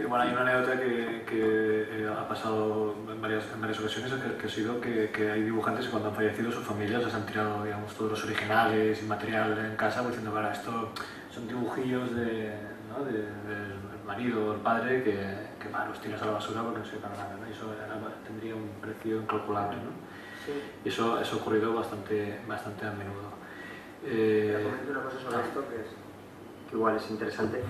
Speaker 1: Bueno, hay una anécdota que ha pasado en varias ocasiones, que ha sido que hay dibujantes que cuando han fallecido sus familias les han tirado, digamos, todos los originales y material en casa, pues, diciendo, bueno, esto son dibujillos del marido o el padre que los tiras a la basura porque no sirve para nada, ¿no? Y eso tendría un precio incalculable, ¿no?
Speaker 3: Sí.
Speaker 1: Y eso ha ocurrido bastante a menudo.
Speaker 3: Comento una cosa sobre esto que igual es interesante.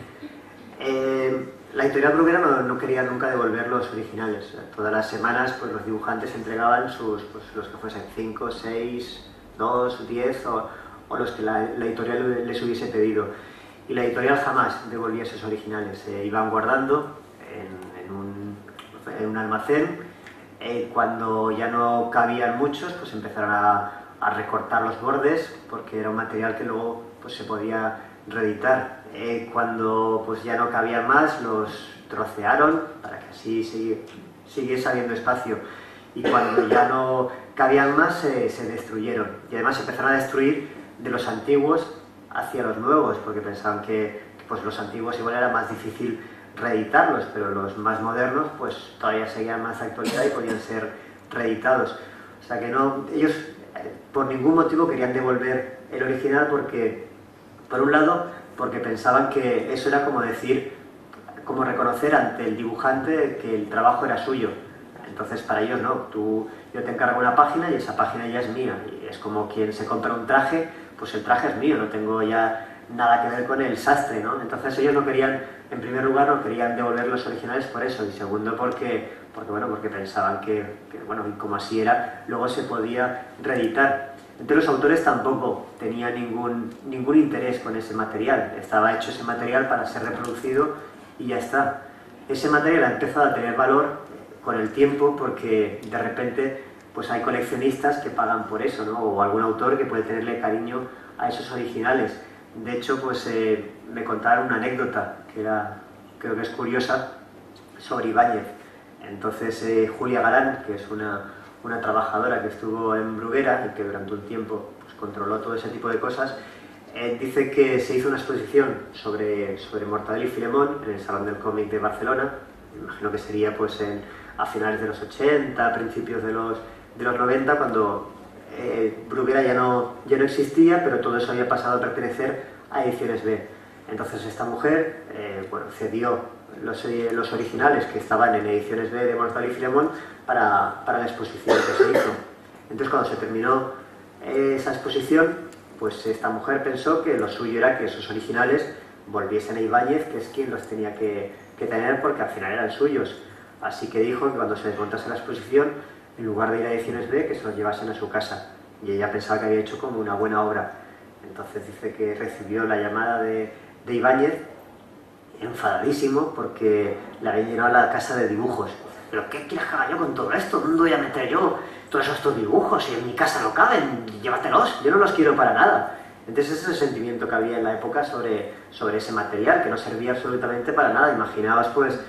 Speaker 3: La editorial Bruguera no quería nunca devolver los originales. Todas las semanas pues, los dibujantes entregaban los que fuesen 5, 6, 2, 10 o los que la editorial les hubiese pedido. Y la editorial jamás devolvía esos originales. Se iban guardando en un almacén. Cuando ya no cabían muchos, pues empezaron a recortar los bordes porque era un material que luego pues, se podía reeditar. Cuando pues, ya no cabían más, los trocearon para que así siguiese habiendo espacio. Y cuando ya no cabían más, se destruyeron. Y además empezaron a destruir de los antiguos hacia los nuevos, porque pensaban que pues, los antiguos igual era más difícil reeditarlos, pero los más modernos pues todavía seguían más de actualidad y podían ser reeditados. O sea que no, ellos por ningún motivo querían devolver el original porque, por un lado, porque pensaban que eso era como decir, como reconocer ante el dibujante que el trabajo era suyo. Entonces para ellos no, yo te encargo una página y esa página ya es mía. Y es como quien se compra un traje, pues el traje es mío, no tengo ya nada que ver con el sastre, ¿no? Entonces ellos no querían, en primer lugar, no querían devolver los originales por eso, y segundo porque pensaban que bueno, como así era, luego se podía reeditar. Entonces los autores tampoco tenían ningún interés con ese material, estaba hecho ese material para ser reproducido y ya está. Ese material ha empezado a tener valor con el tiempo porque de repente pues hay coleccionistas que pagan por eso, ¿no? O algún autor que puede tenerle cariño a esos originales. De hecho, pues me contaron una anécdota que creo que es curiosa sobre Ibáñez. Entonces Julia Galán, que es una trabajadora que estuvo en Bruguera y que durante un tiempo pues, controló todo ese tipo de cosas, dice que se hizo una exposición sobre Mortadelo y Filemón en el Salón del Cómic de Barcelona. Me imagino que sería pues a finales de los 80, a principios de los 90, cuando Bruguera ya no existía, pero todo eso había pasado a pertenecer a Ediciones B. Entonces esta mujer cedió los originales que estaban en Ediciones B de Mortadelo y Filemón para la exposición que se hizo. Entonces cuando se terminó esa exposición, pues esta mujer pensó que lo suyo era que esos originales volviesen a Ibáñez, que es quien los tenía que tener porque al final eran suyos. Así que dijo que cuando se desmontase la exposición, en lugar de ir a Ediciones B, que se los llevasen a su casa. Y ella pensaba que había hecho como una buena obra. Entonces dice que recibió la llamada de Ibáñez, enfadadísimo, porque le habían llenado la casa de dibujos. ¿Pero qué quieres que haga yo con todo esto? ¿Dónde voy a meter yo todos estos dibujos? Si en mi casa no caben, llévatelos, yo no los quiero para nada. Entonces ese es el sentimiento que había en la época sobre ese material, que no servía absolutamente para nada. Imaginaos, pues,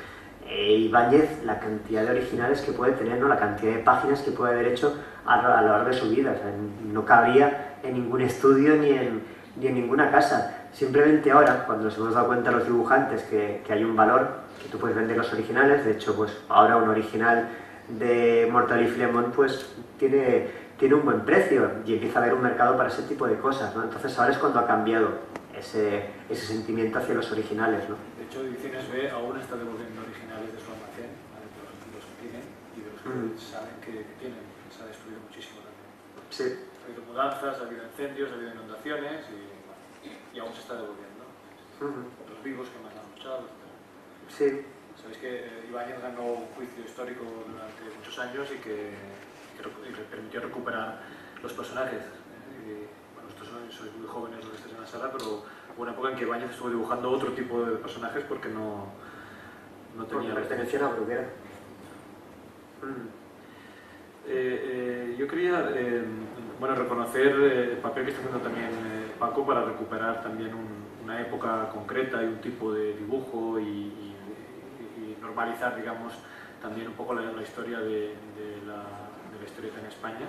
Speaker 3: Ibáñez, la cantidad de originales que puede tener, ¿no? La cantidad de páginas que puede haber hecho a lo largo de su vida. O sea, no cabía en ningún estudio ni en ninguna casa. Simplemente ahora, cuando nos hemos dado cuenta los dibujantes que hay un valor, que tú puedes vender los originales. De hecho, pues ahora un original de Mortadelo y Filemón pues tiene un buen precio y empieza a haber un mercado para ese tipo de cosas, ¿no? Entonces ahora es cuando ha cambiado ese sentimiento hacia los originales, ¿no?
Speaker 1: De hecho, Ediciones B aún está devolviendo originales de su almacén, ¿vale? Los que tienen y de los que saben que tienen. Se ha destruido muchísimo también.
Speaker 3: Sí.
Speaker 1: Ha habido mudanzas, ha habido incendios, ha habido inundaciones y aún se está devolviendo. Los vivos que más han luchado, etc.
Speaker 3: Sí.
Speaker 1: Sabéis que Ibáñez ganó un juicio histórico durante muchos años y que le permitió recuperar los personajes. Bueno, estos sois muy jóvenes los que estáis en la sala, pero hubo una época en que Ibáñez estuvo dibujando otro tipo de personajes porque no tenía...
Speaker 3: Porque pertenecía a la Bruguera.
Speaker 1: Yo quería reconocer el papel que está haciendo también Paco para recuperar también una época concreta y un tipo de dibujo y normalizar, digamos, también un poco la historia de la historieta en España.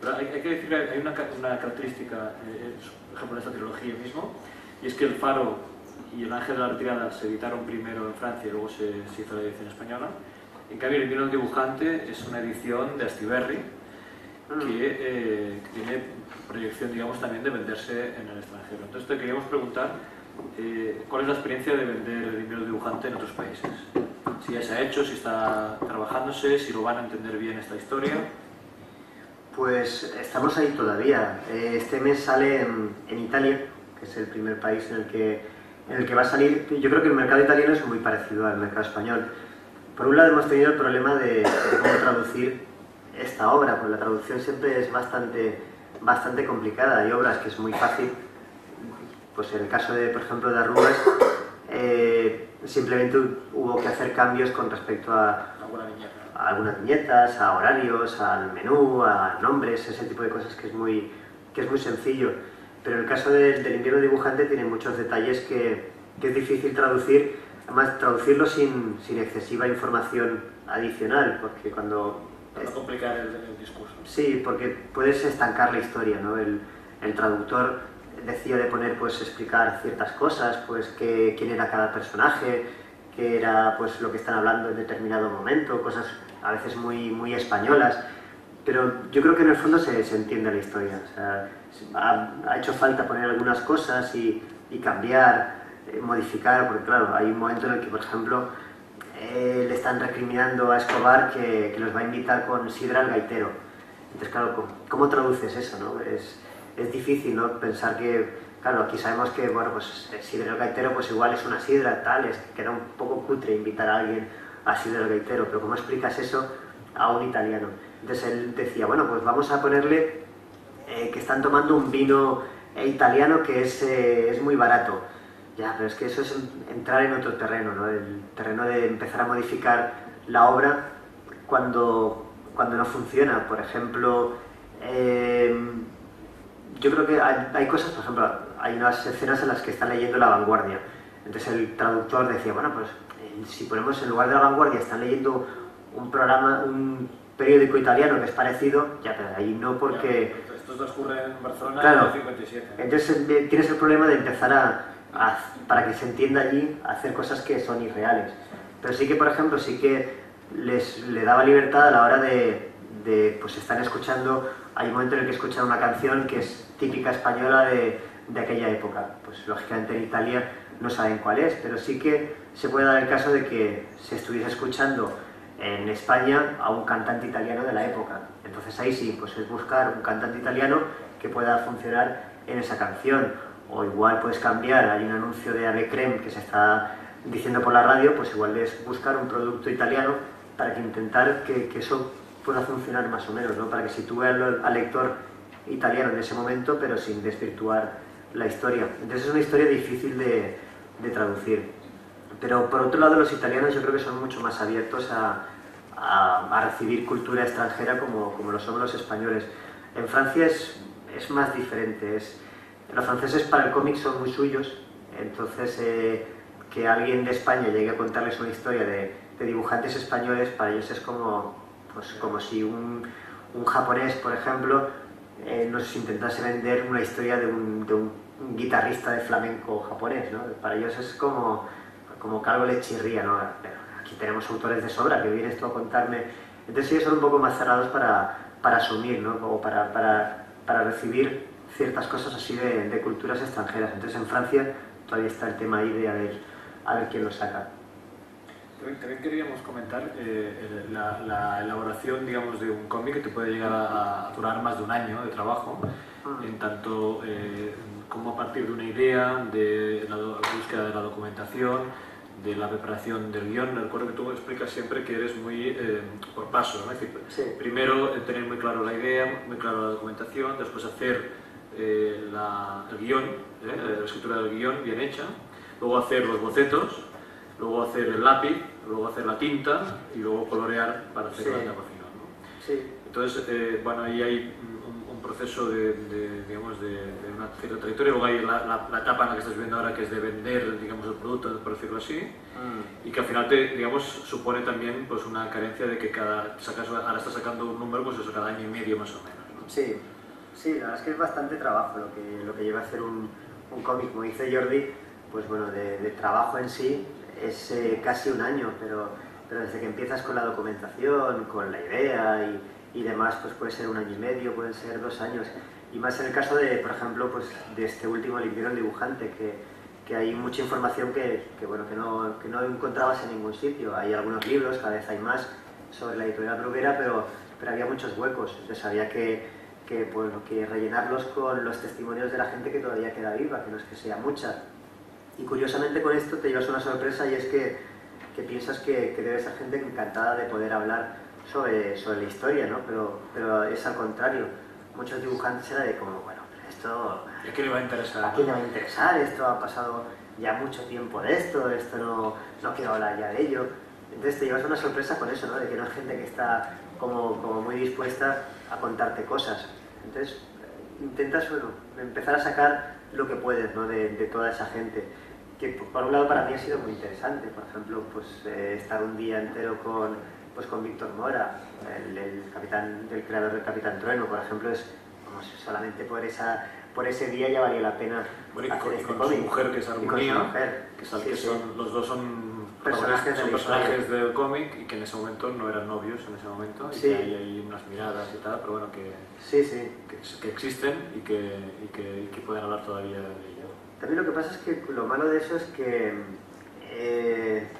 Speaker 1: Pero hay que decir que hay una característica, por ejemplo, en esta trilogía mismo, y es que El Faro y El Ángel de la Retirada se editaron primero en Francia y luego se hizo la edición española. En cambio, El Invierno del Dibujante es una edición de Astiberri que tiene proyección, digamos, también de venderse en el extranjero. Entonces te queríamos preguntar cuál es la experiencia de vender El Invierno del Dibujante en otros países. Si ya se ha hecho, si está trabajándose, si lo van a entender bien esta historia.
Speaker 3: Pues estamos ahí todavía. Este mes sale en Italia, que es el primer país en el que va a salir. Yo creo que el mercado italiano es muy parecido al mercado español. Por un lado hemos tenido el problema de cómo traducir esta obra, porque la traducción siempre es bastante complicada. Hay obras que es muy fácil, pues en el caso de, por ejemplo, de Arrugas, simplemente hubo que hacer cambios con respecto a algunas viñetas, a horarios, al menú, a nombres, ese tipo de cosas que es muy sencillo. Pero el caso del Invierno Dibujante tiene muchos detalles que es difícil traducir. Además, traducirlo sin excesiva información adicional, porque cuando...
Speaker 1: Para no complicar el discurso.
Speaker 3: Sí, porque puedes estancar la historia, ¿no? El traductor decía de poner, pues, explicar ciertas cosas, pues, quién era cada personaje, qué era, pues, lo que están hablando en determinado momento, cosas a veces muy españolas, pero yo creo que en el fondo se entiende la historia. O sea, ha hecho falta poner algunas cosas y cambiar, modificar, porque claro, hay un momento en el que, por ejemplo, le están recriminando a Escobar que los va a invitar con sidra al gaitero. Entonces, claro, ¿cómo traduces eso, no? Es difícil, ¿no? Pensar que, claro, aquí sabemos que, bueno, pues sidra al gaitero pues igual es una sidra, tal, queda un poco cutre invitar a alguien a sidra al gaitero, pero ¿cómo explicas eso a un italiano? Entonces él decía, bueno, pues vamos a ponerle que están tomando un vino italiano que es muy barato. Ya, pero es que eso es entrar en otro terreno, ¿no? El terreno de empezar a modificar la obra cuando no funciona. Por ejemplo, yo creo que hay cosas, por ejemplo, hay unas escenas en las que están leyendo La Vanguardia. Entonces el traductor decía, bueno, pues si ponemos en lugar de La Vanguardia, están leyendo un periódico italiano que es parecido, ya, pero ahí no, porque...
Speaker 1: Ya, esto transcurre en Barcelona,
Speaker 3: claro,
Speaker 1: en el 57.
Speaker 3: Entonces tienes el problema de empezar para que se entienda allí, a hacer cosas que son irreales. Pero sí que, por ejemplo, sí que le daba libertad a la hora de pues están escuchando, hay un momento en el que escuchan una canción que es típica española de aquella época. Pues lógicamente en Italia no saben cuál es, pero sí que se puede dar el caso de que se estuviese escuchando en España a un cantante italiano de la época. Entonces ahí sí, pues es buscar un cantante italiano que pueda funcionar en esa canción. O igual puedes cambiar, hay un anuncio de Ave Creme que se está diciendo por la radio, pues igual es buscar un producto italiano para que intentar que eso pueda funcionar más o menos, ¿no? Para que sitúe al lector italiano en ese momento, pero sin desvirtuar la historia. Entonces es una historia difícil de traducir. Pero por otro lado, los italianos yo creo que son mucho más abiertos a recibir cultura extranjera como lo son los españoles. En Francia es más diferente. Los franceses para el cómic son muy suyos, entonces que alguien de España llegue a contarles una historia de dibujantes españoles, para ellos es como si un japonés, por ejemplo, nos intentase vender una historia de un guitarrista de flamenco japonés, ¿no? Para ellos es como que algo les chirría, ¿no? Pero aquí tenemos autores de sobra, que vienes tú a contarme. Entonces ellos son un poco más cerrados para asumir, ¿no? O para recibir ciertas cosas así de culturas extranjeras. Entonces en Francia todavía está el tema ahí de a ver quién lo saca.
Speaker 1: También queríamos comentar la elaboración, digamos, de un cómic que te puede llegar a durar más de un año de trabajo, en tanto como a partir de una idea, de la búsqueda de la documentación, de la preparación del guión. Recuerdo que tú explicas siempre que eres muy por paso, ¿no? Es decir,
Speaker 3: Sí.
Speaker 1: primero tener muy claro la idea, muy claro la documentación, después hacer el guión, la escritura del guión bien hecha, luego hacer los bocetos, luego hacer el lápiz, luego hacer la tinta y luego colorear para hacer la etapa final, ¿no?
Speaker 3: Sí.
Speaker 1: Entonces, bueno, ahí hay un proceso digamos, de una cierta trayectoria. Luego hay la etapa en la que estás viviendo ahora, que es de vender, digamos, el producto, por decirlo así, y que al final digamos, supone también pues, una carencia de que ahora estás sacando un número, pues eso, cada año y medio más o menos, ¿no?
Speaker 3: Sí, sí, la verdad es que es bastante trabajo lo que lleva a hacer un cómic. Como dice Jordi, pues bueno, de trabajo en sí es casi un año, pero desde que empiezas con la documentación, con la idea y demás, pues puede ser un año y medio, pueden ser 2 años. Y más en el caso de, por ejemplo, pues de este último, El invierno del dibujante, que hay mucha información que no encontrabas en ningún sitio. Hay algunos libros, cada vez hay más, sobre la editorial Bruguera, pero había muchos huecos. Entonces había que rellenarlos con los testimonios de la gente que todavía queda viva, que no es que sea mucha. Y curiosamente con esto te llevas una sorpresa, y es que piensas que debe ser gente encantada de poder hablar sobre la historia, ¿no? Pero es al contrario. Muchos dibujantes era de como, bueno, esto...
Speaker 1: ¿Y a quién le va a interesar?
Speaker 3: ¿A quién le va a interesar? Esto ha pasado ya mucho tiempo de esto no quiero hablar ya de ello. Entonces te llevas una sorpresa con eso, ¿no? De que no hay gente que está como muy dispuesta a contarte cosas. Entonces intentas, bueno, empezar a sacar lo que puedes, ¿no? de toda esa gente. Que por un lado para mí ha sido muy interesante. Por ejemplo, pues estar un día entero con Víctor Mora, el creador del Capitán Trueno, por ejemplo, es como si solamente por ese día ya valía la pena hacer este
Speaker 1: con
Speaker 3: cómic.
Speaker 1: su mujer, que es Armonía,
Speaker 3: sí.
Speaker 1: los dos son
Speaker 3: personajes
Speaker 1: del cómic, y que en ese momento no eran novios en ese momento,
Speaker 3: sí.
Speaker 1: Y que hay unas miradas y tal, pero bueno, que existen y que pueden hablar todavía de ello.
Speaker 3: También lo que pasa es que lo malo de eso es que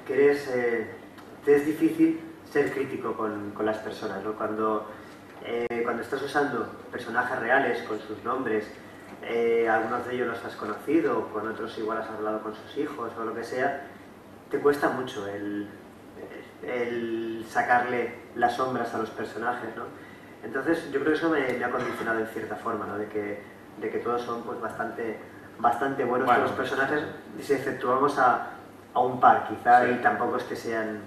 Speaker 3: te es difícil ser crítico con las personas, ¿no? Cuando estás usando personajes reales con sus nombres, algunos de ellos los has conocido, con otros igual has hablado con sus hijos o lo que sea, te cuesta mucho el sacarle las sombras a los personajes, ¿no? Entonces yo creo que eso me ha condicionado en cierta forma, ¿no? De que todos son pues bastante buenos todos los personajes, si exceptuamos a un par quizá, sí. Y tampoco es que sean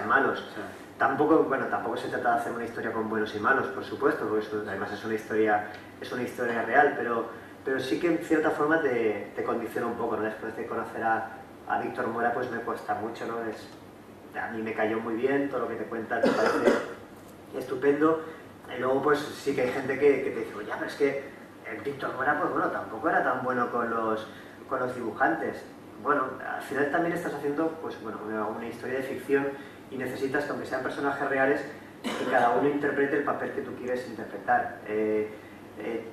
Speaker 3: malos. Sí. Tampoco se trata de hacer una historia con buenos y malos, por supuesto, porque eso, además es una historia real, pero sí que en cierta forma te condiciona un poco, ¿no? Después de conocer a Víctor Mora, pues me cuesta mucho, ¿no? A mí me cayó muy bien, todo lo que te cuenta te parece estupendo, y luego pues sí que hay gente que te dice, oye, pero es que Víctor Mora, pues bueno, tampoco era tan bueno con los dibujantes. Bueno, al final también estás haciendo pues bueno, una historia de ficción, y necesitas que, aunque sean personajes reales, que cada uno interprete el papel que tú quieres interpretar.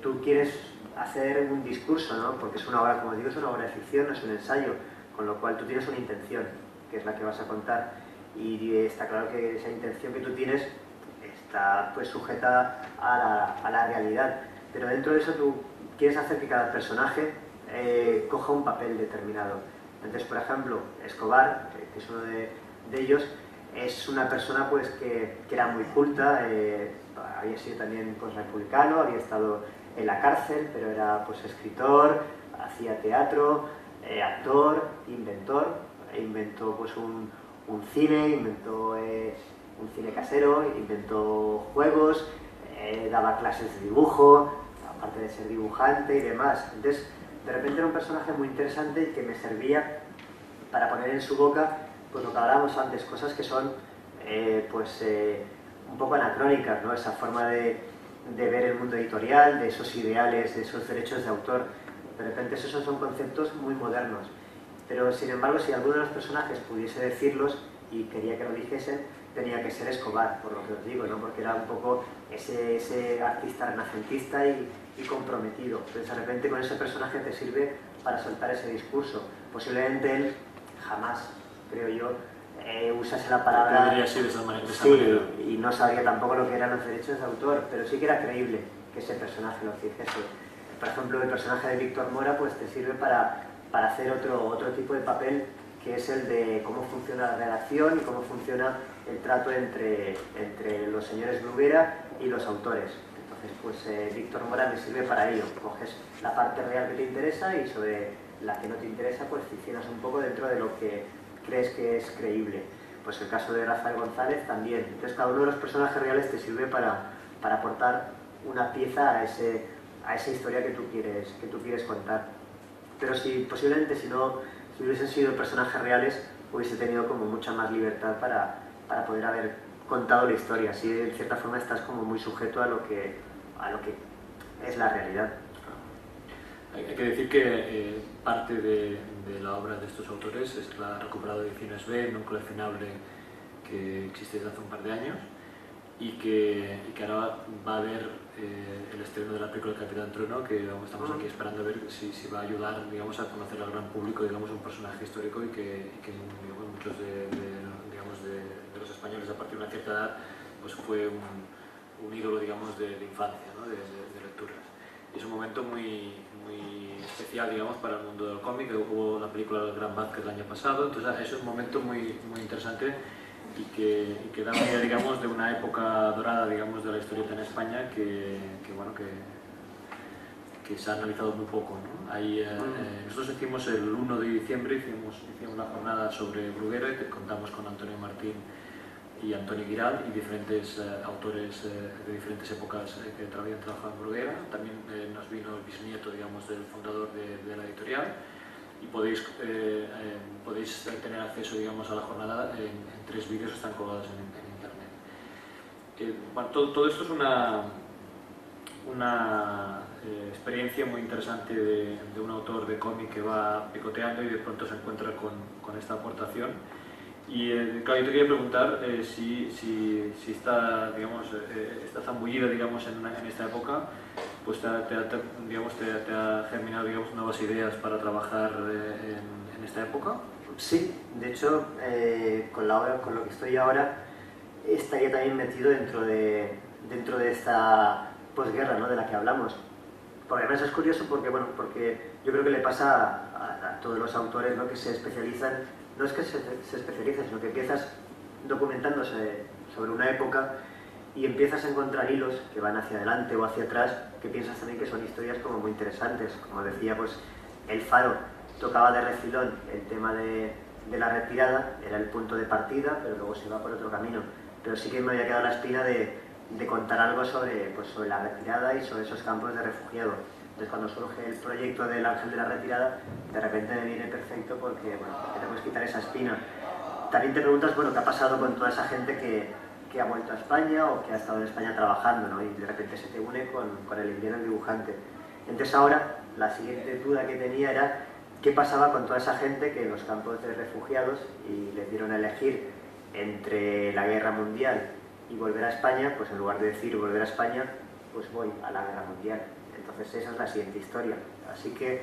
Speaker 3: Tú quieres hacer un discurso, ¿no? Porque es una obra, como digo, es una obra de ficción, no es un ensayo, con lo cual tú tienes una intención, que es la que vas a contar, y está claro que esa intención que tú tienes está pues sujeta a la realidad, pero dentro de eso tú quieres hacer que cada personaje coja un papel determinado. Entonces, por ejemplo, Escobar, que es uno de ellos, es una persona pues que era muy culta, había sido también pues republicano, había estado en la cárcel, pero era pues escritor, hacía teatro, actor, inventó pues un cine, inventó un cine casero, inventó juegos, daba clases de dibujo, aparte de ser dibujante y demás. Entonces, de repente era un personaje muy interesante y que me servía para poner en su boca pues lo que hablábamos antes, cosas que son un poco anacrónicas, ¿no? Esa forma de ver el mundo editorial, de esos ideales, de esos derechos de autor. De repente esos son conceptos muy modernos, pero sin embargo, si alguno de los personajes pudiese decirlos y quería que lo dijesen, tenía que ser Escobar, por lo que os digo, ¿no? Porque era un poco ese artista renacentista y comprometido. Entonces, de repente, con ese personaje te sirve para soltar ese discurso. Posiblemente él jamás, creo yo, usase la palabra...
Speaker 1: Podría ser de esa manera.
Speaker 3: Sí, y no sabría tampoco lo que eran los derechos de autor, pero sí que era creíble que ese personaje lo hiciese. Por ejemplo, el personaje de Víctor Mora pues te sirve para hacer otro tipo de papel, que es el de cómo funciona la redacción y cómo funciona el trato entre los señores Bruguera y los autores. Entonces, pues Víctor Mora me sirve para ello. Coges la parte real que te interesa y sobre la que no te interesa, pues ficcionas un poco dentro de lo que crees que es creíble. Pues el caso de Rafael González también. Entonces, cada uno de los personajes reales te sirve para aportar una pieza a esa historia que tú quieres contar. Pero posiblemente si hubiesen sido personajes reales, hubiese tenido como mucha más libertad para poder haber contado la historia. Así, de cierta forma, estás como muy sujeto a lo que es la realidad.
Speaker 1: Hay que decir que parte de la obra de estos autores es la recuperada de Ediciones B, en un coleccionable que existe desde hace un par de años, y que ahora va a haber el estreno de la película del Capitán Trueno, que estamos aquí esperando a ver si va a ayudar, digamos, a conocer al gran público, digamos, un personaje histórico y que digamos, muchos de los españoles a partir de una cierta edad pues fue un ídolo, digamos, de infancia, ¿no? de lecturas. Y es un momento muy especial, digamos, para el mundo del cómic. Hubo la película del Gran Vázquez el año pasado, entonces es un momento muy interesante y que da una idea, digamos, de una época dorada, digamos, de la historieta en España que se ha analizado muy poco, ¿no? Ahí, nosotros hicimos el 1 de diciembre, hicimos una jornada sobre Bruguera y contamos con Antonio Martín y Antonio Giral y diferentes autores de diferentes épocas que habían trabajado en Bruguera. También nos vino el bisnieto, digamos, del fundador de la editorial, y podéis tener acceso, digamos, a la jornada en 3 vídeos que están colgados en internet. Bueno, todo esto es una experiencia muy interesante de un autor de cómic que va picoteando y de pronto se encuentra con esta aportación. Y claro, yo te quería preguntar si está, digamos, está zambullida, digamos, en esta época, pues te ha germinado, digamos, nuevas ideas para trabajar en esta época.
Speaker 3: Sí, de hecho, con la obra, con lo que estoy ahora, estaría también metido dentro de esta posguerra, ¿no?, de la que hablamos. Porque además es curioso porque yo creo que le pasa a todos los autores, ¿no?, que se especializan. No es que se especialicen, sino que empiezas documentándose sobre una época y empiezas a encontrar hilos que van hacia adelante o hacia atrás, que piensas también que son historias como muy interesantes. Como decía, pues El Faro tocaba de refilón el tema de la retirada, era el punto de partida, pero luego se va por otro camino. Pero sí que me había quedado la espina de contar algo sobre la retirada y sobre esos campos de refugiados. Entonces, cuando surge el proyecto del Ángel de la Retirada, de repente me viene perfecto porque te puedes quitar esa espina. También te preguntas, ¿qué ha pasado con toda esa gente que ha vuelto a España o que ha estado en España trabajando, ¿no? Y de repente se te une con el invierno del dibujante. Entonces ahora, la siguiente duda que tenía era qué pasaba con toda esa gente que en los campos de refugiados y les dieron a elegir entre la guerra mundial y volver a España, pues en lugar de decir volver a España, pues voy a la guerra mundial. Entonces esa es la siguiente historia. Así que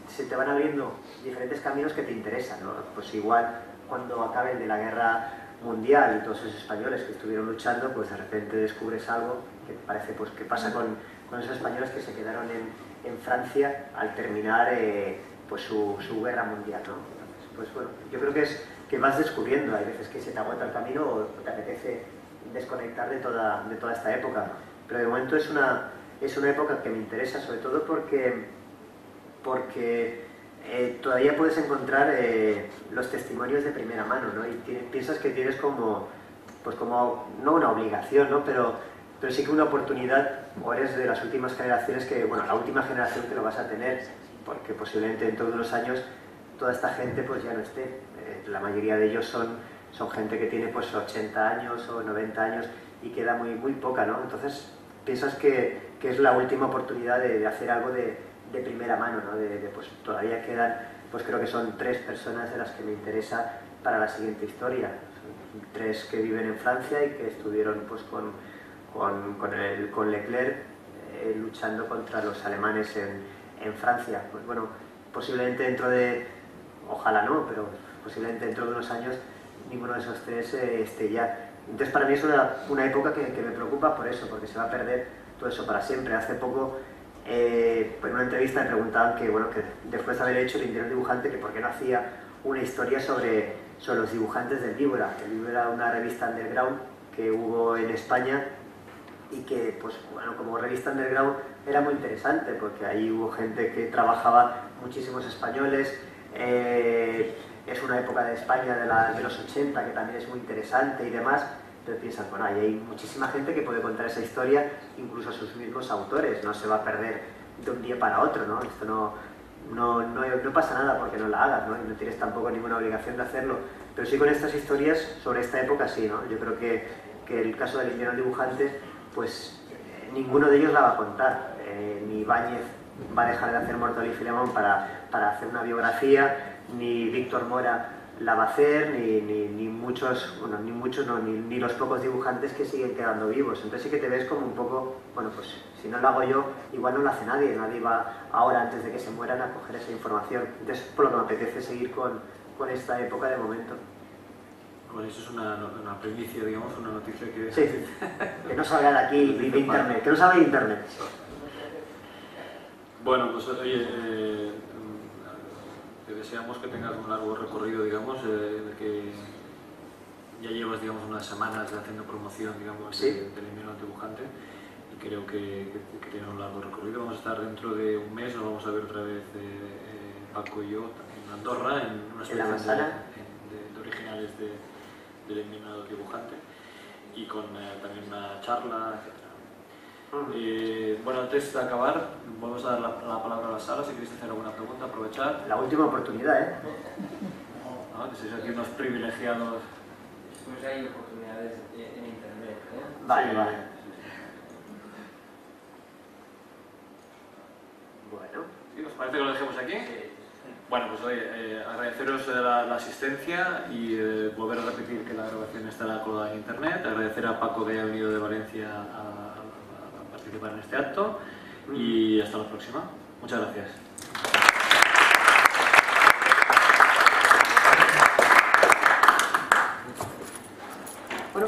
Speaker 3: se te van abriendo diferentes caminos que te interesan, ¿no? Pues igual cuando acabe el de la guerra mundial y todos esos españoles que estuvieron luchando, pues de repente descubres algo que te parece, pues qué pasa con esos españoles que se quedaron en Francia al terminar pues su guerra mundial, ¿no? Entonces, pues bueno, yo creo que vas descubriendo. Hay veces que se te agota el camino o te apetece desconectar de toda esta época, pero de momento es una época que me interesa, sobre todo porque todavía puedes encontrar los testimonios de primera mano, ¿no? Y piensas que tienes como no una obligación, ¿no?, pero sí que una oportunidad, o eres de las últimas generaciones la última generación que lo vas a tener, porque posiblemente dentro de unos años toda esta gente pues ya no esté. La mayoría de ellos son gente que tiene pues 80 años o 90 años y queda muy poca, ¿no? Entonces piensas que es la última oportunidad de hacer algo de primera mano, ¿no? Pues todavía quedan, pues creo que son 3 personas de las que me interesa para la siguiente historia. Son 3 que viven en Francia y que estuvieron pues con Leclerc luchando contra los alemanes en Francia. Pues bueno, posiblemente ojalá no, pero posiblemente dentro de unos años ninguno de esos tres esté ya. Entonces para mí es una época que me preocupa por eso, porque se va a perder todo eso para siempre. Hace poco, en una entrevista me preguntaban que después de haber hecho El Interior Dibujante, que por qué no hacía una historia sobre los dibujantes del Víbora. El Víbora era una revista underground que hubo en España y que, pues bueno, como revista underground era muy interesante porque ahí hubo gente que trabajaba, muchísimos españoles. Es una época de España de los 80 que también es muy interesante y demás. Entonces piensan, bueno, ahí hay muchísima gente que puede contar esa historia, incluso sus mismos autores, no se va a perder de un día para otro, ¿no? Esto no pasa nada porque no la hagas, ¿no? Y no tienes tampoco ninguna obligación de hacerlo. Pero sí con estas historias sobre esta época sí, ¿no? Yo creo que el caso del Invierno Dibujante, pues ninguno de ellos la va a contar. Ni Ibáñez va a dejar de hacer Mortadelo y Filemón para hacer una biografía, ni Víctor Mora la va a hacer, ni los pocos dibujantes que siguen quedando vivos. Entonces sí que te ves como un poco, bueno, pues si no lo hago yo, igual no lo hace nadie va ahora, antes de que se mueran, a coger esa información. Entonces por lo que me apetece seguir con esta época de momento.
Speaker 1: Bueno, eso es una primicia, digamos, una noticia que...
Speaker 3: Sí, que no salga de aquí de internet, que no salga de internet.
Speaker 1: Bueno, pues oye, te deseamos que tengas un largo recorrido, digamos, que ya llevas, digamos, unas semanas haciendo promoción, digamos,
Speaker 3: ¿Sí?
Speaker 1: del Invierno Dibujante, y creo que tiene un largo recorrido. Vamos a estar dentro de un mes, nos vamos a ver otra vez Paco y yo en Andorra, en una exposición de originales del Invierno Dibujante, y con también una charla, etc. Bueno, antes de acabar, vamos a dar la palabra a la sala. Si queréis hacer alguna pregunta, aprovechar.
Speaker 3: La última oportunidad, ¿eh?
Speaker 1: ¿No? Que sois aquí unos privilegiados.
Speaker 4: Pues hay oportunidades en internet, ¿eh?
Speaker 3: Vale,
Speaker 1: Sí.
Speaker 3: vale. Bueno.
Speaker 1: ¿Sí? ¿Os parece que lo dejemos aquí? Bueno, pues oye, agradeceros la asistencia y volver a repetir que la grabación estará colgada en internet. Agradecer a Paco que haya venido de Valencia a participar en este acto y hasta la próxima. Muchas gracias.
Speaker 3: Bueno.